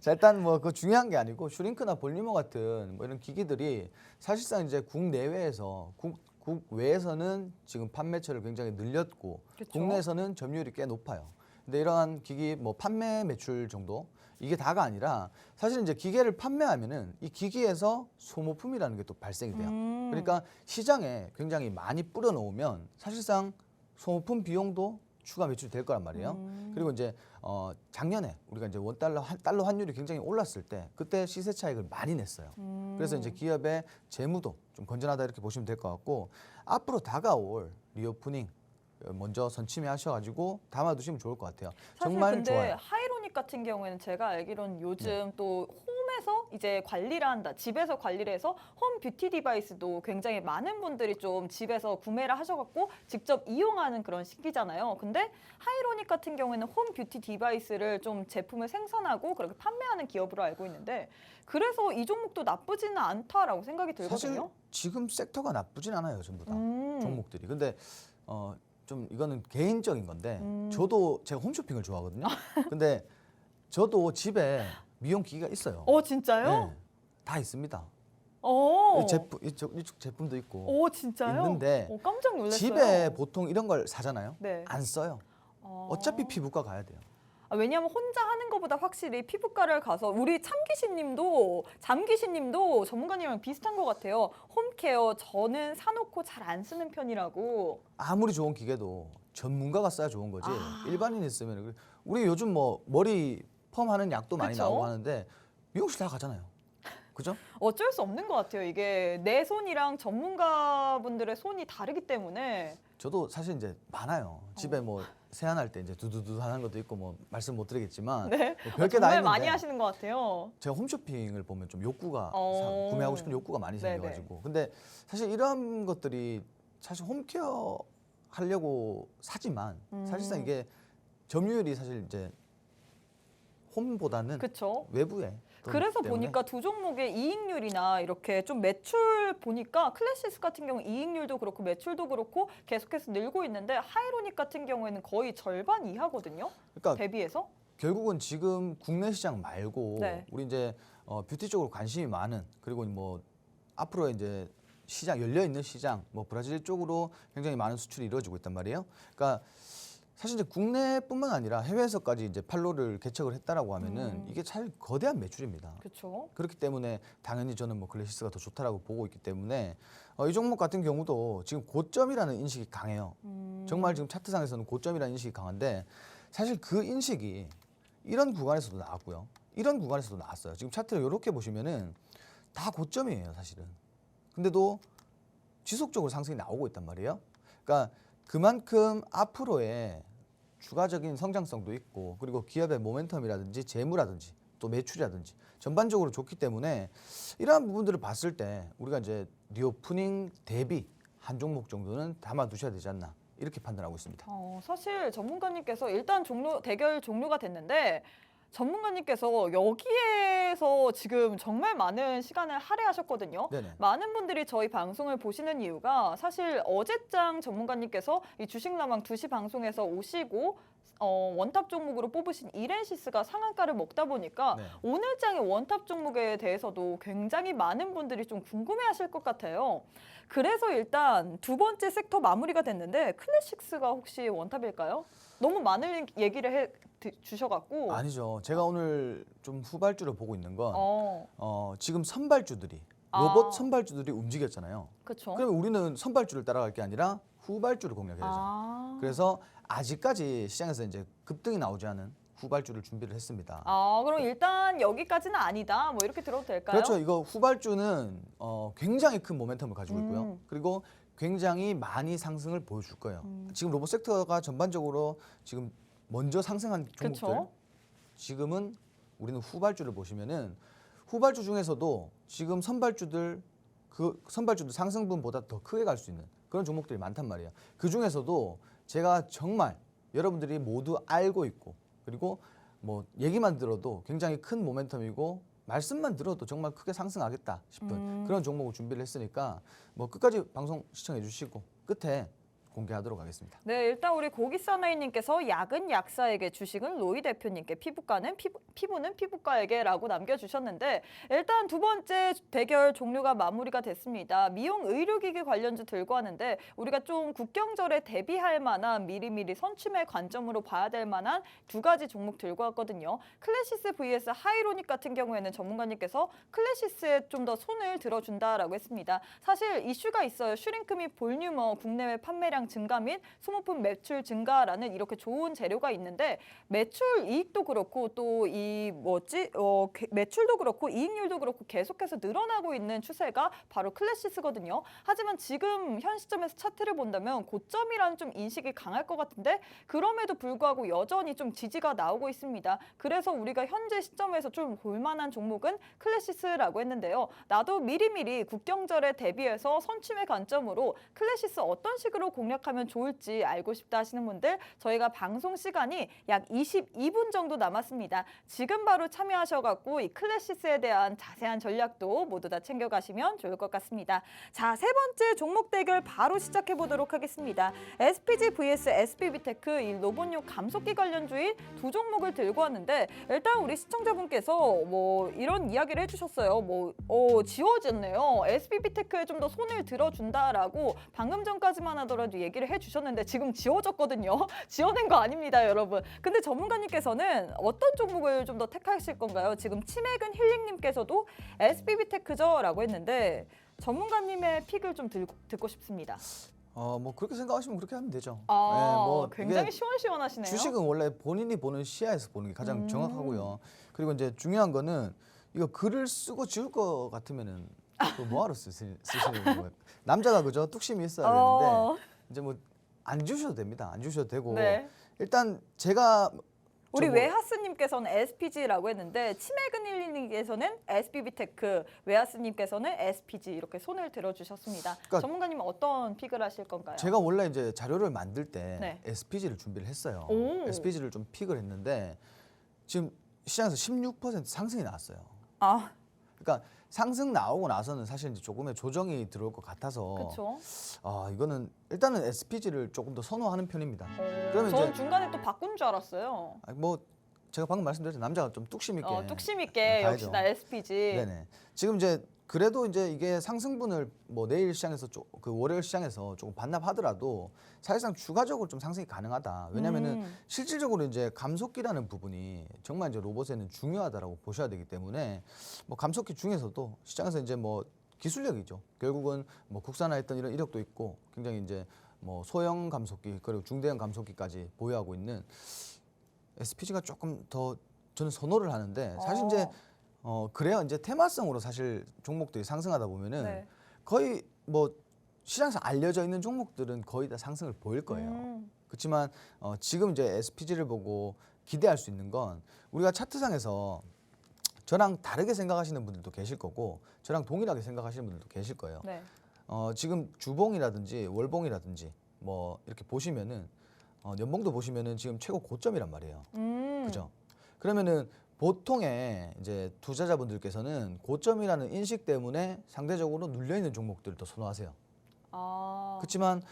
자, 일단 뭐 그 중요한 게 아니고 슈링크나 볼리머 같은 뭐 이런 기기들이 사실상 이제 국내외에서 국외에서는 지금 판매처를 굉장히 늘렸고 그쵸? 국내에서는 점유율이 꽤 높아요. 근데 이러한 기기 뭐 판매 매출 정도 이게 다가 아니라 사실 이제 기계를 판매하면은 이 기기에서 소모품이라는 게 또 발생이 돼요. 그러니까 시장에 굉장히 많이 뿌려 놓으면 사실상 소모품 비용도 추가 매출이 될 거란 말이에요. 그리고 이제 작년에 우리가 이제 달러 환율이 굉장히 올랐을 때 그때 시세 차익을 많이 냈어요. 그래서 이제 기업의 재무도 좀 건전하다 이렇게 보시면 될 것 같고 앞으로 다가올 리오프닝 먼저 선침해 하셔가지고 담아두시면 좋을 것 같아요. 사실 정말 근데 좋아요. 하이로닉 같은 경우에는 제가 알기로는 요즘 또 홈에서 이제 관리를 한다. 집에서 관리를 해서 홈 뷰티 디바이스도 굉장히 많은 분들이 좀 집에서 구매를 하셔갖고 직접 이용하는 그런 시기잖아요. 근데 하이로닉 같은 경우에는 홈 뷰티 디바이스를 좀 제품을 생산하고 그렇게 판매하는 기업으로 알고 있는데 그래서 이 종목도 나쁘지는 않다라고 생각이 사실 들거든요. 지금 섹터가 나쁘진 않아요, 전부 다 종목들이. 근데 좀 이거는 개인적인 건데 저도 제가 홈쇼핑을 좋아하거든요. 근데 저도 집에 미용 기기가 있어요. 진짜요? 네, 다 있습니다. 이쪽 제품도 있고 진짜요? 있는데 깜짝 놀랐어요. 집에 보통 이런 걸 사잖아요. 네. 안 써요. 어차피 피부과 가야 돼요. 왜냐하면 혼자 하는 것보다 확실히 피부과를 가서 우리 잠기신님도 전문가님이랑 비슷한 것 같아요. 홈케어 저는 사놓고 잘 안 쓰는 편이라고. 아무리 좋은 기계도 전문가가 써야 좋은 거지. 일반인이 쓰면 우리 요즘 뭐 머리 펌하는 약도 많이 그쵸? 나오고 하는데 미용실 다 가잖아요. 그죠? 어쩔 수 없는 것 같아요. 이게 내 손이랑 전문가분들의 손이 다르기 때문에. 저도 사실 이제 많아요. 집에 뭐 세안할 때 이제 두두두 하는 것도 있고 뭐 말씀 못 드리겠지만 네. 뭐 별게 다 정말 있는데 많이 하시는 것 같아요. 제가 홈쇼핑을 보면 좀 욕구가 구매하고 싶은 욕구가 많이 네네. 생겨가지고 근데 사실 이런 것들이 사실 홈케어 하려고 사지만 사실상 이게 점유율이 사실 이제 홈보다는 그렇죠. 외부에 그래서 때문에 보니까 두 종목의 이익률이나 이렇게 좀 매출 보니까 클래시스 같은 경우 이익률도 그렇고 매출도 그렇고 계속해서 늘고 있는데 하이로닉 같은 경우에는 거의 절반 이하거든요. 그러니까 대비해서. 결국은 지금 국내 시장 말고 네. 우리 이제 뷰티 쪽으로 관심이 많은 그리고 뭐 앞으로 이제 시장 열려 있는 시장, 뭐 브라질 쪽으로 굉장히 많은 수출이 이루어지고 있단 말이에요. 그러니까 사실 이제 국내뿐만 아니라 해외에서까지 이제 판로를 개척을 했다라고 하면은 이게 참 거대한 매출입니다. 그렇죠. 그렇기 때문에 당연히 저는 뭐 클래시스가 더 좋다라고 보고 있기 때문에 이 종목 같은 경우도 지금 고점이라는 인식이 강해요. 정말 지금 차트상에서는 고점이라는 인식이 강한데 사실 그 인식이 이런 구간에서도 나왔고요. 이런 구간에서도 나왔어요. 지금 차트를 이렇게 보시면은 다 고점이에요, 사실은. 근데도 지속적으로 상승이 나오고 있단 말이에요. 그러니까 그만큼 앞으로의 추가적인 성장성도 있고 그리고 기업의 모멘텀이라든지 재무라든지 또 매출이라든지 전반적으로 좋기 때문에 이러한 부분들을 봤을 때 우리가 이제 리오프닝 대비 한 종목 정도는 담아두셔야 되지 않나 이렇게 판단하고 있습니다. 사실 전문가님께서 일단 대결 종료가 됐는데 전문가님께서 여기에서 지금 정말 많은 시간을 할애하셨거든요. 네네. 많은 분들이 저희 방송을 보시는 이유가 사실 어제장 전문가님께서 이 주식라방 2시 방송에서 오시고 원탑 종목으로 뽑으신 이렌시스가 상한가를 먹다 보니까 네. 오늘 장의 원탑 종목에 대해서도 굉장히 많은 분들이 좀 궁금해하실 것 같아요. 그래서 일단 두 번째 섹터 마무리가 됐는데 클래식스가 혹시 원탑일까요? 너무 많은 얘기를 주셔갖고 아니죠. 제가 오늘 좀 후발주로 보고 있는 건 지금 선발주들이 아. 로봇 선발주들이 움직였잖아요. 그렇죠. 그러면 우리는 선발주를 따라갈 게 아니라 후발주를 공략해야죠. 그래서 아직까지 시장에서 이제 급등이 나오지 않은 후발주를 준비를 했습니다. 그럼 일단 여기까지는 아니다. 뭐 이렇게 들어도 될까요? 그렇죠. 이거 후발주는 굉장히 큰 모멘텀을 가지고 있고요. 그리고 굉장히 많이 상승을 보여줄 거예요. 지금 로봇 섹터가 전반적으로 지금 먼저 상승한 종목들 그쵸? 지금은 우리는 후발주를 보시면은 후발주 중에서도 지금 선발주들 그 선발주들 상승분보다 더 크게 갈 수 있는 그런 종목들이 많단 말이에요. 그 중에서도 제가 정말 여러분들이 모두 알고 있고 그리고 뭐 얘기만 들어도 굉장히 큰 모멘텀이고 말씀만 들어도 정말 크게 상승하겠다 싶은 그런 종목을 준비를 했으니까 뭐 끝까지 방송 시청해 주시고 끝에 공개하도록 하겠습니다. 네, 일단 우리 고기사나이님께서 약은 약사에게, 주식은 로이 대표님께, 피부는 피부과에게라고 남겨주셨는데 일단 두 번째 대결 종료가 마무리가 됐습니다. 미용 의료기기 관련주 들고 하는데 우리가 좀 국경절에 대비할 만한 미리미리 선취매 관점으로 봐야 될 만한 두 가지 종목 들고 왔거든요. 클래시스 vs 하이로닉 같은 경우에는 전문가님께서 클래시스에 좀 더 손을 들어준다라고 했습니다. 사실 이슈가 있어요. 슈링크 및 볼륨어 국내외 판매량 증가 및 소모품 매출 증가라는 이렇게 좋은 재료가 있는데 매출 이익도 그렇고 또 이 매출도 그렇고 이익률도 그렇고 계속해서 늘어나고 있는 추세가 바로 클래시스거든요. 하지만 지금 현 시점에서 차트를 본다면 고점이라는 좀 인식이 강할 것 같은데 그럼에도 불구하고 여전히 좀 지지가 나오고 있습니다. 그래서 우리가 현재 시점에서 좀 볼만한 종목은 클래시스라고 했는데요. 나도 미리미리 국경절에 대비해서 선취매 관점으로 클래시스 어떤 식으로 공략하면 좋을지 알고 싶다 하시는 분들 저희가 방송 시간이 약 22분 정도 남았습니다. 지금 바로 참여하셔갖고 이 클래시스에 대한 자세한 전략도 모두 다 챙겨가시면 좋을 것 같습니다. 자, 세 번째 종목 대결 바로 시작해 보도록 하겠습니다. SPG vs SBB테크 이 로봇용 감속기 관련주인 두 종목을 들고 왔는데 일단 우리 시청자분께서 뭐 이런 이야기를 해주셨어요. 지워졌네요. SBB테크에 좀 더 손을 들어준다라고 방금 전까지만 하더라도 얘기를 해주셨는데 지금 지워졌거든요. 지워낸 거 아닙니다, 여러분. 근데 전문가님께서는 어떤 종목을 좀 더 택하실 건가요? 지금 치맥은 힐링님께서도 SBB테크죠? 라고 했는데 전문가님의 픽을 좀 듣고 싶습니다. 뭐 그렇게 생각하시면 그렇게 하면 되죠. 굉장히 시원시원하시네요. 주식은 원래 본인이 보는 시야에서 보는 게 가장 정확하고요. 그리고 이제 중요한 거는 이거 글을 쓰고 지울 것 같으면은 또 뭐하러 쓰시는 거예요? 남자가 그죠? 뚝심이 있어야 되는데 이제 뭐 안 주셔도 됩니다. 안 주셔도 되고 일단 제가 우리 외하스님께서는 SPG라고 했는데 치맥은 힐링님께서는 SBB테크, 외하스님께서는 SPG 이렇게 손을 들어주셨습니다. 그러니까 전문가님은 어떤 픽을 하실 건가요? 제가 원래 이제 자료를 만들 때 SPG를 준비를 했어요. SPG를 좀 픽을 했는데 지금 시장에서 16% 상승이 나왔어요. 그러니까 상승 나오고 나서는 사실 이제 조금의 조정이 들어올 것 같아서 그렇죠. 이거는 일단은 SPG를 조금 더 선호하는 편입니다. 그러면 전 중간에 또 바꾼 줄 알았어요. 뭐 제가 방금 말씀드렸죠. 남자가 좀 뚝심 있게 뚝심 있게 역시나 SPG. 네네. 지금 이제 그래도 이제 이게 상승분을 뭐 내일 시장에서 그 월요일 시장에서 조금 반납하더라도 사실상 추가적으로 좀 상승이 가능하다. 왜냐면은 실질적으로 이제 감속기라는 부분이 정말 이제 로봇에는 중요하다라고 보셔야 되기 때문에 뭐 감속기 중에서도 시장에서 이제 뭐 기술력이죠. 결국은 뭐 국산화했던 이런 이력도 있고 굉장히 이제 뭐 소형 감속기 그리고 중대형 감속기까지 보유하고 있는 SPG가 조금 더 저는 선호를 하는데 사실 이제 그래야 이제 테마성으로 사실 종목들이 상승하다 보면은 네. 거의 뭐 시장에서 알려져 있는 종목들은 거의 다 상승을 보일 거예요. 그렇지만 지금 이제 SPG를 보고 기대할 수 있는 건 우리가 차트상에서 저랑 다르게 생각하시는 분들도 계실 거고 저랑 동일하게 생각하시는 분들도 계실 거예요. 네. 지금 주봉이라든지 월봉이라든지 뭐 이렇게 보시면은 연봉도 보시면은 지금 최고 고점이란 말이에요. 그죠? 그러면은 보통의 이제 투자자분들께서는 고점이라는 인식 때문에 상대적으로 눌려 있는 종목들을 더 선호하세요. 그렇지만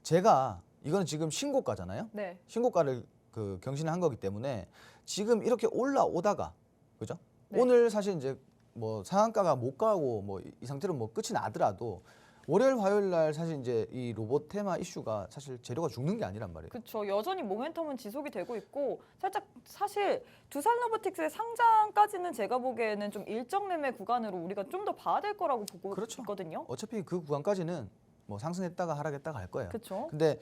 제가 이거는 지금 신고가잖아요. 네. 신고가를 그 경신한 거기 때문에 지금 이렇게 올라오다가 그죠? 네. 오늘 사실 이제 뭐 상한가가 못 가고 뭐 이 상태로 뭐 끝이 나더라도 월요일 화요일 날 사실 이제 이 로봇 테마 이슈가 사실 재료가 죽는 게 아니란 말이에요. 그렇죠. 여전히 모멘텀은 지속이 되고 있고 살짝 사실 두산로보틱스의 상장까지는 제가 보기에는 좀 일정 매매 구간으로 우리가 좀 더 봐야 될 거라고 보고 그렇죠. 있거든요. 어차피 그 구간까지는 뭐 상승했다가 하락했다가 할 거예요. 그렇죠. 근데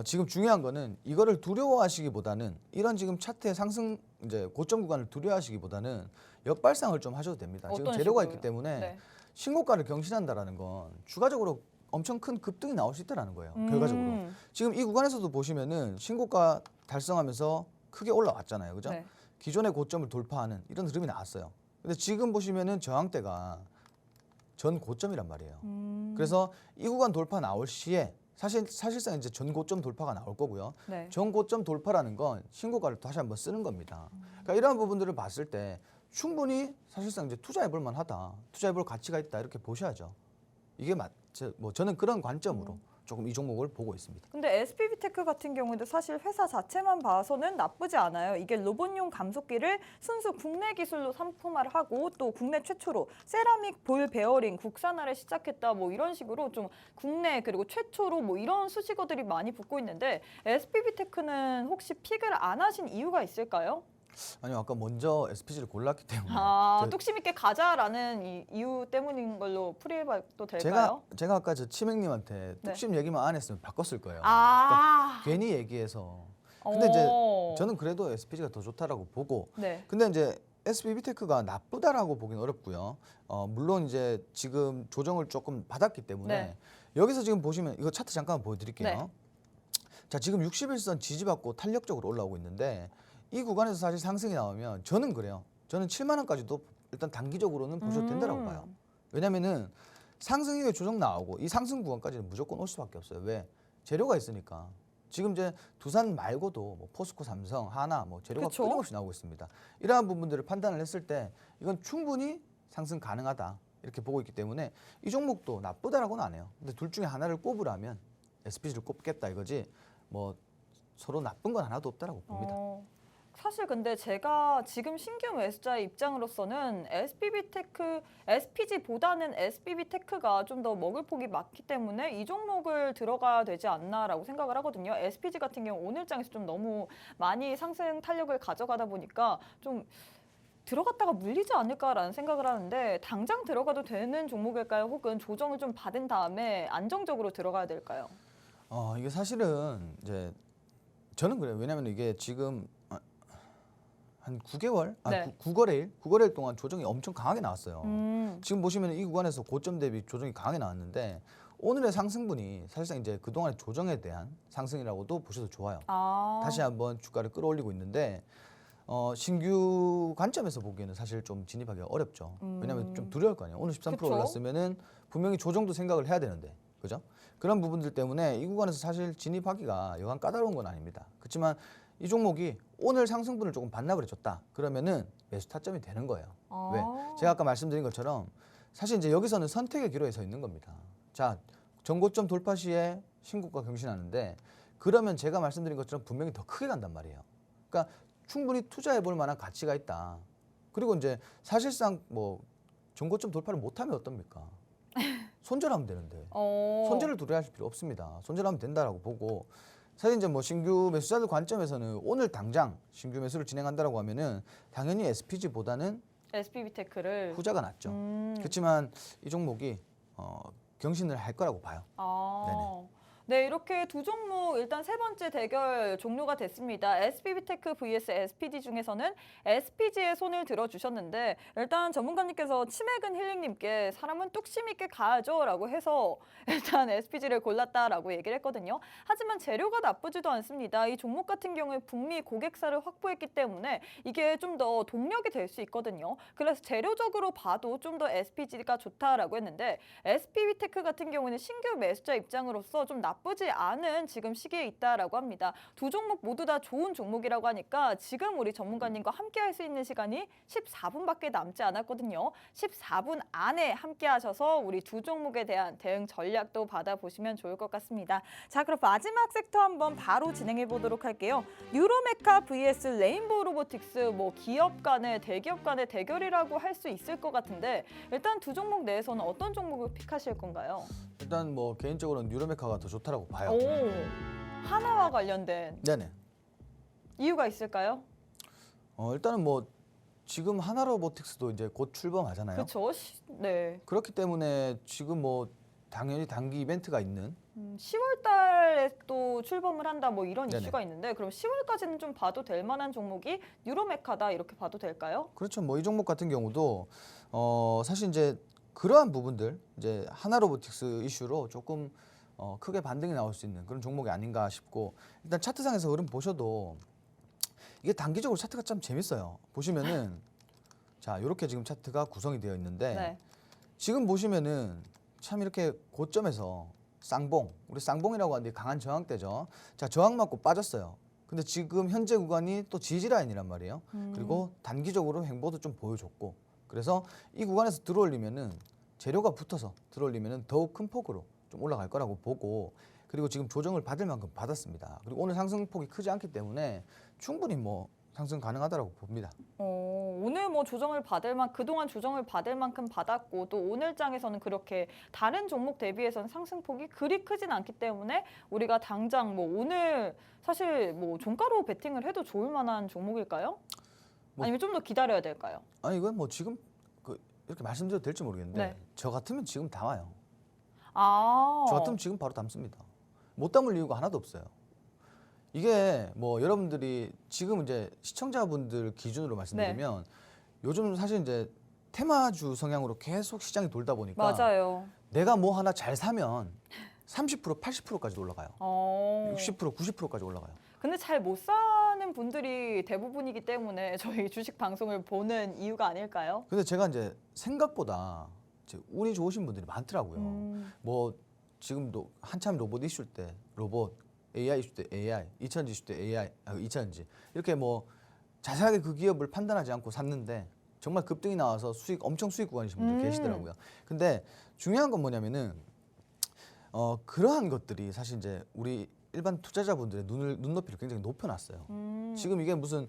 지금 중요한 거는 이거를 두려워하시기보다는 이런 지금 차트의 상승 이제 고점 구간을 두려워하시기보다는 역발상을 좀 하셔도 됩니다. 지금 재료가 있기 때문에 네. 신고가를 경신한다라는 건 추가적으로 엄청 큰 급등이 나올 수 있다라는 거예요. 결과적으로. 지금 이 구간에서도 보시면은 신고가 달성하면서 크게 올라왔잖아요. 그죠? 네. 기존의 고점을 돌파하는 이런 흐름이 나왔어요. 근데 지금 보시면은 저항대가 전 고점이란 말이에요. 그래서 이 구간 돌파 나올 시에 사실상 이제 전 고점 돌파가 나올 거고요. 네. 전 고점 돌파라는 건 신고가를 다시 한번 쓰는 겁니다. 그러니까 이러한 부분들을 봤을 때 충분히 사실상 이제 투자해볼 만하다, 투자해볼 가치가 있다 이렇게 보셔야죠. 이게 뭐 저는 그런 관점으로 조금 이 종목을 보고 있습니다. 근데 SPB테크 같은 경우도 사실 회사 자체만 봐서는 나쁘지 않아요. 이게 로봇용 감속기를 순수 국내 기술로 상품화를 하고 또 국내 최초로 세라믹 볼 베어링 국산화를 시작했다 뭐 이런 식으로 좀 국내 그리고 최초로 뭐 이런 수식어들이 많이 붙고 있는데 SPB테크는 혹시 픽을 안 하신 이유가 있을까요? 아니요, 아까 먼저 SPG를 골랐기 때문에 뚝심 있게 가자라는 이유 때문인 걸로 풀이해봐도 될까요? 제가 아까 저 치맥님한테 네. 뚝심 얘기만 안 했으면 바꿨을 거예요. 아, 그러니까 괜히 얘기해서. 근데 이제 저는 그래도 SPG가 더 좋다라고 보고. 네. 근데 이제 SPB테크가 나쁘다라고 보기는 어렵고요. 물론 이제 지금 조정을 조금 받았기 때문에 네. 여기서 지금 보시면 이거 차트 잠깐 보여드릴게요. 네. 자, 지금 61선 지지받고 탄력적으로 올라오고 있는데 이 구간에서 사실 상승이 나오면 저는 그래요. 저는 7만 원까지도 일단 단기적으로는 보셔도 된다라고 봐요. 왜냐면은 상승 이후에 조정 나오고 이 상승 구간까지는 무조건 올 수밖에 없어요. 왜? 재료가 있으니까. 지금 이제 두산 말고도 뭐 포스코, 삼성, 하나 뭐 재료가 그쵸? 끊임없이 나오고 있습니다. 이러한 부분들을 판단을 했을 때 이건 충분히 상승 가능하다 이렇게 보고 있기 때문에 이 종목도 나쁘다라고는 안 해요. 근데 둘 중에 하나를 꼽으라면 SPG를 꼽겠다 이거지 뭐 서로 나쁜 건 하나도 없다라고 봅니다. 사실 근데 제가 지금 신규 매수자의 입장으로서는 SPG보다는 SPB테크가 좀 더 먹을 폭이 많기 때문에 이 종목을 들어가야 되지 않나라고 생각을 하거든요. SPG 같은 경우 오늘장에서 좀 너무 많이 상승 탄력을 가져가다 보니까 좀 들어갔다가 물리지 않을까라는 생각을 하는데 당장 들어가도 되는 종목일까요? 혹은 조정을 좀 받은 다음에 안정적으로 들어가야 될까요? 이게 사실은 이제 저는 그래요. 왜냐하면 이게 지금 한 9개월, 네. 9거래일 동안 조정이 엄청 강하게 나왔어요. 음. 지금 보시면 이 구간에서 고점 대비 조정이 강하게 나왔는데 오늘의 상승분이 사실상 이제 그동안의 조정에 대한 상승이라고도 보셔도 좋아요. 다시 한번 주가를 끌어올리고 있는데 신규 관점에서 보기에는 사실 좀 진입하기가 어렵죠. 왜냐하면 좀 두려울 거 아니에요. 오늘 13% 그쵸? 올랐으면은 분명히 조정도 생각을 해야 되는데, 그죠? 그런 부분들 때문에 이 구간에서 사실 진입하기가 여간 까다로운 건 아닙니다. 그렇지만 이 종목이 오늘 상승분을 조금 반납을 해줬다. 그러면은 매수 타점이 되는 거예요. 왜? 제가 아까 말씀드린 것처럼 사실 이제 여기서는 선택의 기로에 서 있는 겁니다. 자, 전고점 돌파 시에 신고가 경신하는데 그러면 제가 말씀드린 것처럼 분명히 더 크게 간단 말이에요. 그러니까 충분히 투자해 볼 만한 가치가 있다. 그리고 이제 사실상 뭐 전고점 돌파를 못하면 어떻습니까? 손절하면 되는데 손절을 두려워하실 필요 없습니다. 손절하면 된다라고 보고 사실 이제 뭐 신규 매수자들 관점에서는 오늘 당장 신규 매수를 진행한다라고 하면은 당연히 SPG보다는 SPB테크를 후자가 낫죠. 그렇지만 이 종목이 경신을 할 거라고 봐요. 아. 네, 이렇게 두 종목 일단 세 번째 대결 종료가 됐습니다. SPB테크 vs SPD 중에서는 SPG에 손을 들어주셨는데 일단 전문가님께서 치맥은 힐링님께 사람은 뚝심 있게 가야죠라고 해서 일단 SPG를 골랐다라고 얘기를 했거든요. 하지만 재료가 나쁘지도 않습니다. 이 종목 같은 경우에 북미 고객사를 확보했기 때문에 이게 좀 더 동력이 될 수 있거든요. 그래서 재료적으로 봐도 좀 더 SPG가 좋다라고 했는데 SPB테크 같은 경우는 신규 매수자 입장으로서 좀 나쁘지 않은 지금 시기에 있다라고 합니다. 두 종목 모두 다 좋은 종목이라고 하니까 지금 우리 전문가님과 함께 할 수 있는 시간이 14분밖에 남지 않았거든요. 14분 안에 함께 하셔서 우리 두 종목에 대한 대응 전략도 받아보시면 좋을 것 같습니다. 자, 그럼 마지막 섹터 한번 바로 진행해 보도록 할게요. 뉴로메카 vs 레인보우 로보틱스, 뭐 기업 간의 대기업 간의 대결이라고 할 수 있을 것 같은데 일단 두 종목 내에서는 어떤 종목을 픽하실 건가요? 일단 뭐 개인적으로는 뉴로메카가 더 좋다라고 봐요. 오, 하나와 관련된 네네. 이유가 있을까요? 일단은 뭐 지금 하나로보틱스도 이제 곧 출범하잖아요. 그렇죠. 네. 그렇기 때문에 지금 뭐 당연히 단기 이벤트가 있는 10월 달에 또 출범을 한다 뭐 이런 네네. 이슈가 있는데 그럼 10월까지는 좀 봐도 될 만한 종목이 뉴로메카다 이렇게 봐도 될까요? 그렇죠. 뭐 이 종목 같은 경우도 사실 이제 그러한 부분들 이제 하나로보틱스 이슈로 조금 크게 반등이 나올 수 있는 그런 종목이 아닌가 싶고 일단 차트상에서 흐름 보셔도 이게 단기적으로 차트가 참 재밌어요. 보시면은 자 이렇게 지금 차트가 구성이 되어 있는데 네. 지금 보시면은 참 이렇게 고점에서 쌍봉 우리 쌍봉이라고 하는데 강한 저항대죠. 자 저항 맞고 빠졌어요. 근데 지금 현재 구간이 또 지지 라인이란 말이에요. 그리고 단기적으로 횡보도 좀 보여줬고 그래서 이 구간에서 들어올리면은 재료가 붙어서 들어올리면은 더욱 큰 폭으로 좀 올라갈 거라고 보고 그리고 지금 조정을 받을 만큼 받았습니다. 그리고 오늘 상승폭이 크지 않기 때문에 충분히 뭐 상승 가능하다고 봅니다. 오늘 뭐 조정을 받을 그동안 조정을 받을 만큼 받았고 또 오늘 장에서는 그렇게 다른 종목 대비해서는 상승폭이 그리 크진 않기 때문에 우리가 당장 뭐 오늘 사실 뭐 종가로 베팅을 해도 좋을 만한 종목일까요? 뭐- 아니면 좀 더 기다려야 될까요? 아니 이건 뭐 지금 이렇게 말씀드려도 될지 모르겠는데 네. 저 같으면 지금 담아요. 아, 저 같으면 지금 바로 담습니다. 못 담을 이유가 하나도 없어요. 이게 뭐 여러분들이 지금 이제 시청자분들 기준으로 말씀드리면 요즘 사실 이제 테마주 성향으로 계속 시장이 돌다 보니까 맞아요. 내가 뭐 하나 잘 사면 30%, 80%까지 올라가요. 어. 60%, 90%까지 올라가요. 근데 잘 못 사는 분들이 대부분이기 때문에 저희 주식 방송을 보는 이유가 아닐까요? 근데 제가 이제 생각보다 이제 운이 좋으신 분들이 많더라고요. 뭐 지금도 한참 로봇 이슈 때 로봇, AI 이슈 때 AI, 2000지 이슈 때 AI, 2000지 이렇게 뭐 자세하게 그 기업을 판단하지 않고 샀는데 정말 급등이 나와서 엄청 수익 구간이신 분들 계시더라고요. 근데 중요한 건 뭐냐면은 그러한 것들이 사실 이제 우리 일반 투자자분들의 눈높이를 굉장히 높여놨어요. 지금 이게 무슨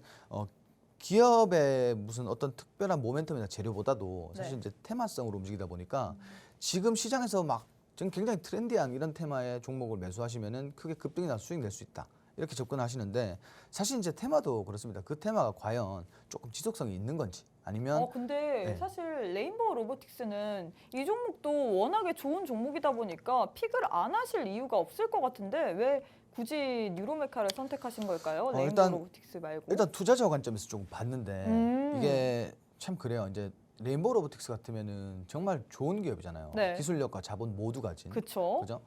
기업의 무슨 어떤 특별한 모멘텀이나 재료보다도 사실 네. 이제 테마성으로 움직이다 보니까 지금 시장에서 막 지금 굉장히 트렌디한 이런 테마의 종목을 매수하시면은 크게 급등이 나서 수익 낼 수 있다. 이렇게 접근하시는데 사실 이제 테마도 그렇습니다. 그 테마가 과연 조금 지속성이 있는 건지 아니면 근데 네. 사실 레인보우 로보틱스는 이 종목도 워낙에 좋은 종목이다 보니까 픽을 안 하실 이유가 없을 것 같은데 왜 굳이 뉴로메카를 선택하신 걸까요? 레인보우 일단- 로보틱스 말고. 일단 투자자 관점에서 조금 봤는데 이게 참 그래요. 이제 레인보우 로보틱스 같으면은 정말 좋은 기업이잖아요. 네. 기술력과 자본 모두 가진. 그쵸. 그죠?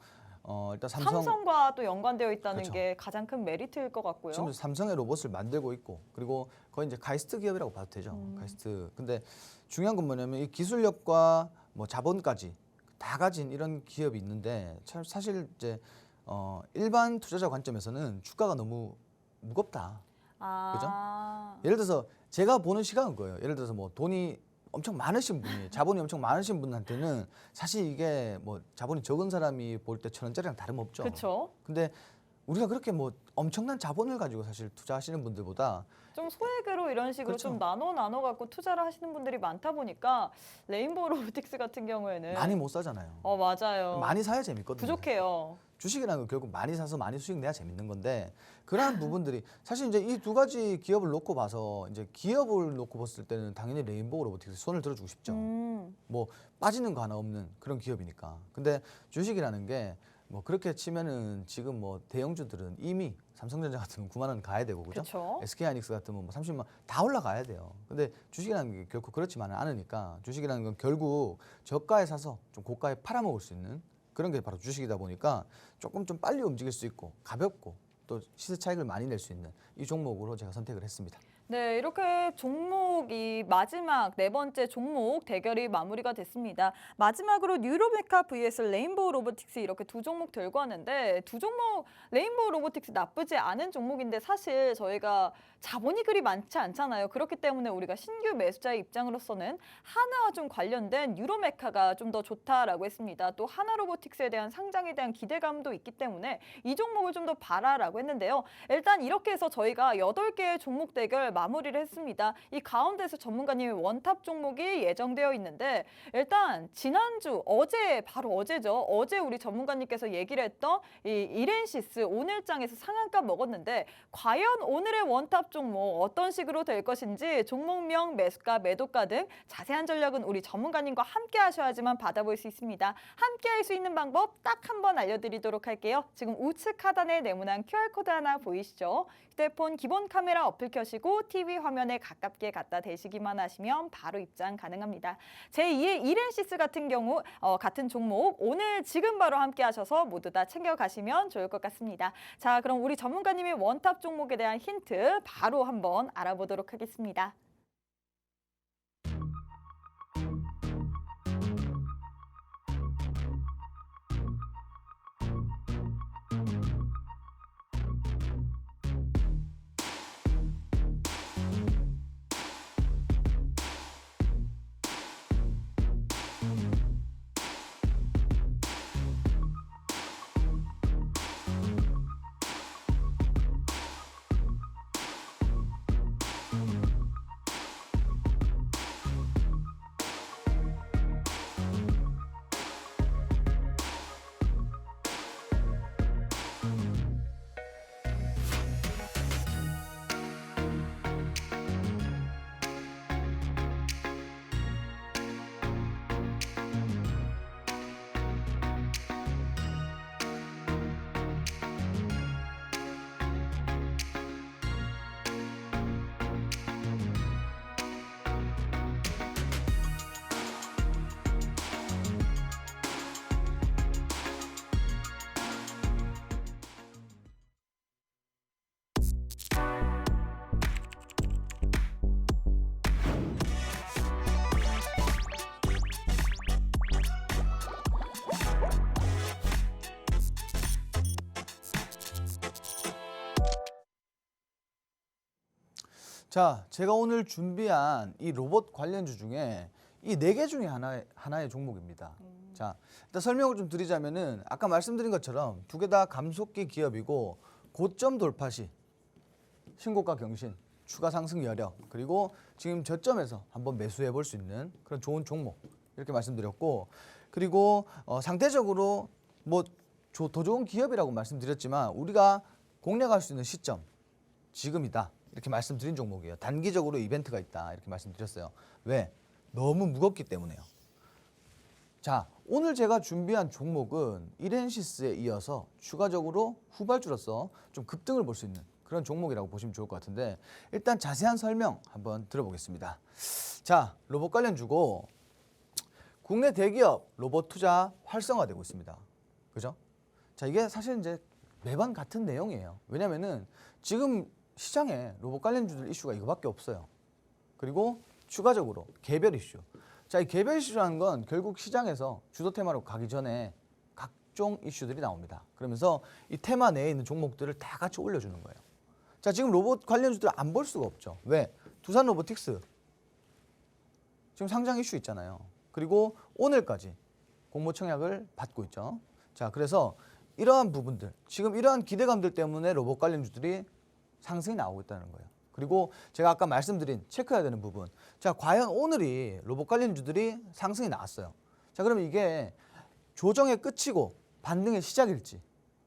일단 삼성과 또 연관되어 있다는 그쵸. 게 가장 큰 메리트일 것 같고요. 지금 삼성의 로봇을 만들고 있고 그리고 거의 이제 가이스트 기업이라고 봐도 되죠. 가이스트. 근데 중요한 건 뭐냐면 이 기술력과 뭐 자본까지 다 가진 이런 기업이 있는데 참 사실 이제 일반 투자자 관점에서는 주가가 너무 무겁다. 아, 예를 들어서 제가 보는 시각은 거예요. 예를 들어서 뭐 돈이 엄청 많으신 분이 자본이 엄청 많으신 분한테는 사실 이게 뭐 자본이 적은 사람이 볼 때 1,000원짜리랑 다름없죠. 그렇죠. 근데 우리가 그렇게 뭐 엄청난 자본을 가지고 사실 투자하시는 분들보다 좀 소액으로 이런 식으로 그렇죠. 좀 나눠 갖고 투자를 하시는 분들이 많다 보니까 레인보우 로보틱스 같은 경우에는 많이 못 사잖아요. 맞아요. 많이 사야 재밌거든요. 부족해요. 주식이라는 건 결국 많이 사서 많이 수익 내야 재밌는 건데 그러한 부분들이 사실 이제 이 두 가지 기업을 놓고 봐서 이제 기업을 놓고 봤을 때는 당연히 레인보우 로보틱스 손을 들어주고 싶죠. 뭐 빠지는 거 하나 없는 그런 기업이니까. 근데 주식이라는 게 뭐 그렇게 치면은 지금 뭐 대형주들은 이미 삼성전자 같은 건 9만 원 가야 되고 그죠? 그렇죠. SK하이닉스 같은 건 뭐 30만 다 올라가야 돼요. 근데 주식이라는 게 결코 그렇지만은 않으니까 주식이라는 건 결국 저가에 사서 좀 고가에 팔아먹을 수 있는 그런 게 바로 주식이다 보니까 조금 좀 빨리 움직일 수 있고 가볍고 또 시세 차익을 많이 낼 수 있는 이 종목으로 제가 선택을 했습니다. 네, 이렇게 종목이 마지막 네 번째 종목 대결이 마무리가 됐습니다. 마지막으로 뉴로메카 vs 레인보우 로보틱스 이렇게 두 종목 들고 왔는데 두 종목 레인보우 로보틱스 나쁘지 않은 종목인데 사실 저희가 자본이 그리 많지 않잖아요. 그렇기 때문에 우리가 신규 매수자의 입장으로서는 하나와 좀 관련된 뉴로메카가 좀 더 좋다라고 했습니다. 또 하나로보틱스에 대한 상장에 대한 기대감도 있기 때문에 이 종목을 좀 더 봐라라고 했는데요. 일단 이렇게 해서 저희가 8개의 종목 대결 마무리를 했습니다. 이 가운데서 전문가님의 원탑 종목이 예정되어 있는데 일단 지난주 바로 어제죠. 어제 우리 전문가님께서 얘기를 했던 이 이렌시스 오늘장에서 상한가 먹었는데 과연 오늘의 원탑 종목 어떤 식으로 될 것인지 종목명, 매수가, 매도가 등 자세한 전략은 우리 전문가님과 함께 하셔야지만 받아볼 수 있습니다. 함께 할 수 있는 방법 딱 한 번 알려드리도록 할게요. 지금 우측 하단에 네모난 QR코드 하나 보이시죠? 휴대폰 기본 카메라 어플 켜시고 TV 화면에 가깝게 갖다 대시기만 하시면 바로 입장 가능합니다. 제2의 이렌시스 같은 경우 같은 종목 오늘 지금 바로 함께 하셔서 모두 다 챙겨가시면 좋을 것 같습니다. 자, 그럼 우리 전문가님의 원탑 종목에 대한 힌트 바로 한번 알아보도록 하겠습니다. 자, 제가 오늘 준비한 이 로봇 관련주 중에 이 4개 중에 하나의 종목입니다. 자, 일단 설명을 좀 드리자면은 아까 말씀드린 것처럼 두 개 다 감속기 기업이고 고점 돌파 시 신고가 경신, 추가 상승 여력, 그리고 지금 저점에서 한번 매수해 볼 수 있는 그런 좋은 종목 이렇게 말씀드렸고, 그리고 상대적으로 뭐 더 좋은 기업이라고 말씀드렸지만 우리가 공략할 수 있는 시점 지금이다 이렇게 말씀드린 종목이에요. 단기적으로 이벤트가 있다 이렇게 말씀드렸어요. 왜? 너무 무겁기 때문에요. 자, 오늘 제가 준비한 종목은 이렌시스에 이어서 추가적으로 후발주로서 좀 급등을 볼 수 있는 그런 종목이라고 보시면 좋을 것 같은데 일단 자세한 설명 한번 들어보겠습니다. 자, 로봇 관련주고 국내 대기업 로봇 투자 활성화되고 있습니다. 그죠? 자, 이게 사실 이제 매번 같은 내용이에요. 왜냐면은 지금 시장에 로봇 관련주들 이슈가 이거밖에 없어요. 그리고 추가적으로 개별 이슈. 자, 이 개별 이슈라는 건 결국 시장에서 주도 테마로 가기 전에 각종 이슈들이 나옵니다. 그러면서 이 테마 내에 있는 종목들을 다 같이 올려주는 거예요. 자, 지금 로봇 관련주들 안 볼 수가 없죠. 왜? 두산 로보틱스 지금 상장 이슈 있잖아요. 그리고 오늘까지 공모 청약을 받고 있죠. 자, 그래서 이러한 부분들, 지금 이러한 기대감들 때문에 로봇 관련주들이 상승이 나오고 있다는 거예요. 그리고 제가 아까 말씀드린 체크해야 되는 부분. 자, 과연 오늘이 로봇 관련주들이 상승이 나왔어요. 자, 그러면 이게 조정의 끝이고 반등의 시작일지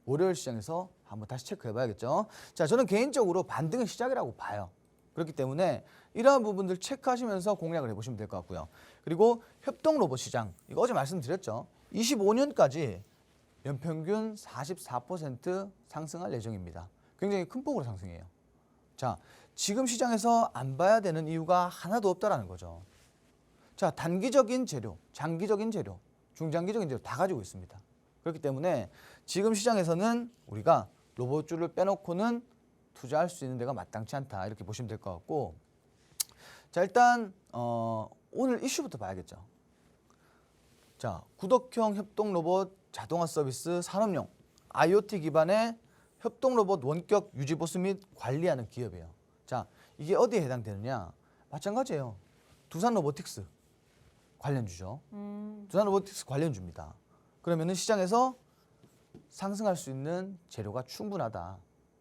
월요일 시장에서 한번 다시 체크해 봐야겠죠. 자, 저는 개인적으로 반등의 시작이라고 봐요. 그렇기 때문에 이러한 부분들 체크하시면서 공략을 해보시면 될 것 같고요. 그리고 협동 로봇 시장, 이거 어제 말씀드렸죠. 25년까지 연평균 44% 상승할 예정입니다. 굉장히 큰 폭으로 상승해요. 자, 지금 시장에서 안 봐야 되는 이유가 하나도 없다라는 거죠. 자, 단기적인 재료, 장기적인 재료, 중장기적인 재료 다 가지고 있습니다. 그렇기 때문에 지금 시장에서는 우리가 로봇주를 빼놓고는 투자할 수 있는 데가 마땅치 않다, 이렇게 보시면 될 것 같고, 자, 일단 오늘 이슈부터 봐야겠죠. 자, 구독형 협동 로봇 자동화 서비스 산업용 IoT 기반의 협동 로봇 원격 유지 보수 및 관리하는 기업이에요. 자, 이게 어디에 해당되느냐? 마찬가지예요. 두산 로보틱스 관련주죠. 두산 로보틱스 관련주입니다. 그러면은 시장에서 상승할 수 있는 재료가 충분하다.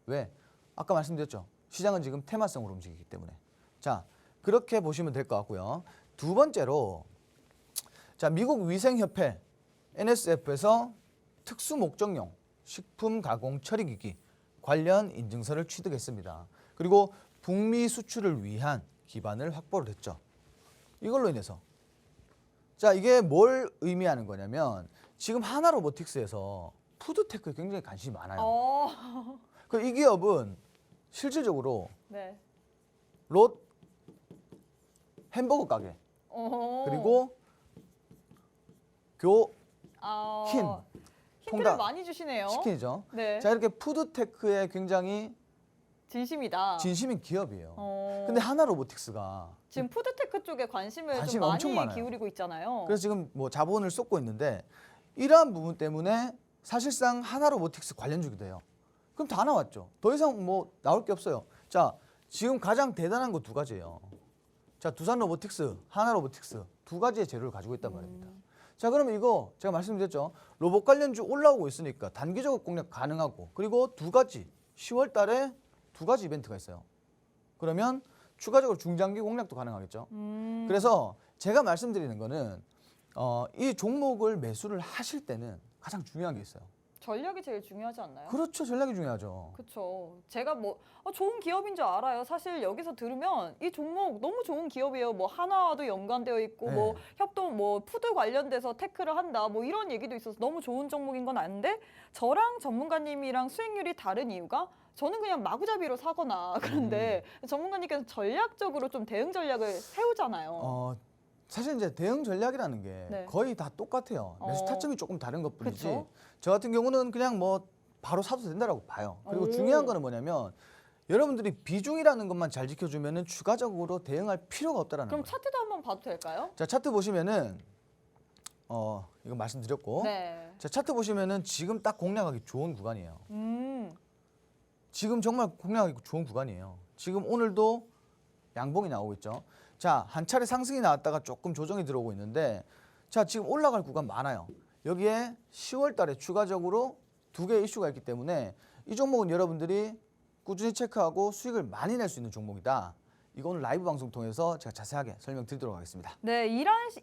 왜? 아까 말씀드렸죠. 시장은 지금 테마성으로 움직이기 때문에. 자, 그렇게 보시면 될 것 같고요. 두 번째로, 자, 미국 위생협회 NSF에서 특수 목적용 식품 가공 처리기기 관련 인증서를 취득했습니다. 그리고 북미 수출을 위한 기반을 확보를 했죠. 이걸로 인해서, 자, 이게 뭘 의미하는 거냐면 지금 하나로보틱스에서 푸드테크에 굉장히 관심이 많아요. 이 기업은 실질적으로 네. 롯 햄버거 가게, 그리고 킨, 힌트를 통닭, 많이 주시네요. 치킨이죠. 네. 자, 이렇게 푸드테크에 굉장히 진심이다. 진심인 기업이에요. 근데 하나로보틱스가 지금 푸드테크 쪽에 관심을 좀 관심이 많이 엄청 많아요. 기울이고 있잖아요. 그래서 지금 뭐 자본을 쏟고 있는데, 이러한 부분 때문에 사실상 하나로보틱스 관련주기도 해요. 그럼 다 나왔죠. 더 이상 뭐 나올 게 없어요. 자, 지금 가장 대단한 거 두 가지예요. 자, 두산 로보틱스, 하나로보틱스 두 가지의 재료를 가지고 있단 말입니다. 자, 그러면 이거 제가 말씀드렸죠. 로봇 관련주 올라오고 있으니까 단기적으로 공략 가능하고, 그리고 두 가지 10월 달에 두 가지 이벤트가 있어요. 그러면 추가적으로 중장기 공략도 가능하겠죠. 그래서 제가 말씀드리는 거는 이 종목을 매수를 하실 때는 가장 중요한 게 있어요. 전략이 제일 중요하지 않나요? 그렇죠. 전략이 중요하죠. 그렇죠. 제가 뭐 좋은 기업인 줄 알아요. 사실 여기서 들으면 이 종목 너무 좋은 기업이에요. 뭐 하나와도 연관되어 있고, 네. 뭐 협동, 뭐 푸드 관련돼서 테크를 한다, 뭐 이런 얘기도 있어서 너무 좋은 종목인 건 아는데, 저랑 전문가님이랑 수익률이 다른 이유가 저는 그냥 마구잡이로 사거나 그런데 전문가님께서 전략적으로 좀 대응 전략을 세우잖아요. 사실 이제 대응 전략이라는 게 네. 거의 다 똑같아요. 매수 타점이 조금 다른 것뿐이지. 그쵸? 저 같은 경우는 그냥 뭐 바로 사도 된다라고 봐요. 그리고 중요한 거는 뭐냐면 여러분들이 비중이라는 것만 잘 지켜주면은 추가적으로 대응할 필요가 없다라는 그럼 거예요. 차트도 한번 봐도 될까요? 자, 차트 보시면은 이거 말씀드렸고, 네. 자, 차트 보시면은 지금 딱 공략하기 좋은 구간이에요. 지금 정말 공략하기 좋은 구간이에요. 지금 오늘도 양봉이 나오고 있죠. 자, 한 차례 상승이 나왔다가 조금 조정이 들어오고 있는데, 자, 지금 올라갈 구간 많아요. 여기에 10월 달에 추가적으로 두 개의 이슈가 있기 때문에 이 종목은 여러분들이 꾸준히 체크하고 수익을 많이 낼 수 있는 종목이다. 이거 오늘 라이브 방송 통해서 제가 자세하게 설명드리도록 하겠습니다. 네,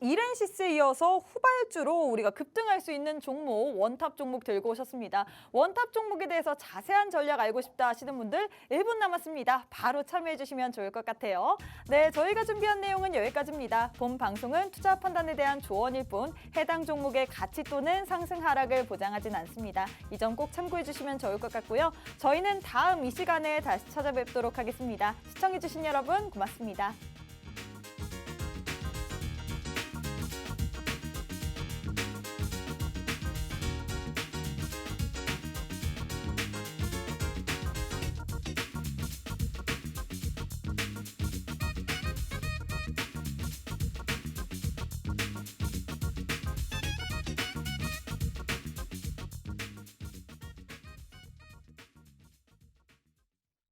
이렌시스에 이어서 후발주로 우리가 급등할 수 있는 종목, 원탑 종목 들고 오셨습니다. 원탑 종목에 대해서 자세한 전략 알고 싶다 하시는 분들 1분 남았습니다. 바로 참여해 주시면 좋을 것 같아요. 네, 저희가 준비한 내용은 여기까지입니다. 본 방송은 투자 판단에 대한 조언일 뿐 해당 종목의 가치 또는 상승 하락을 보장하진 않습니다. 이 점 꼭 참고해 주시면 좋을 것 같고요. 저희는 다음 이 시간에 다시 찾아뵙도록 하겠습니다. 시청해 주신 여러분 고맙습니다.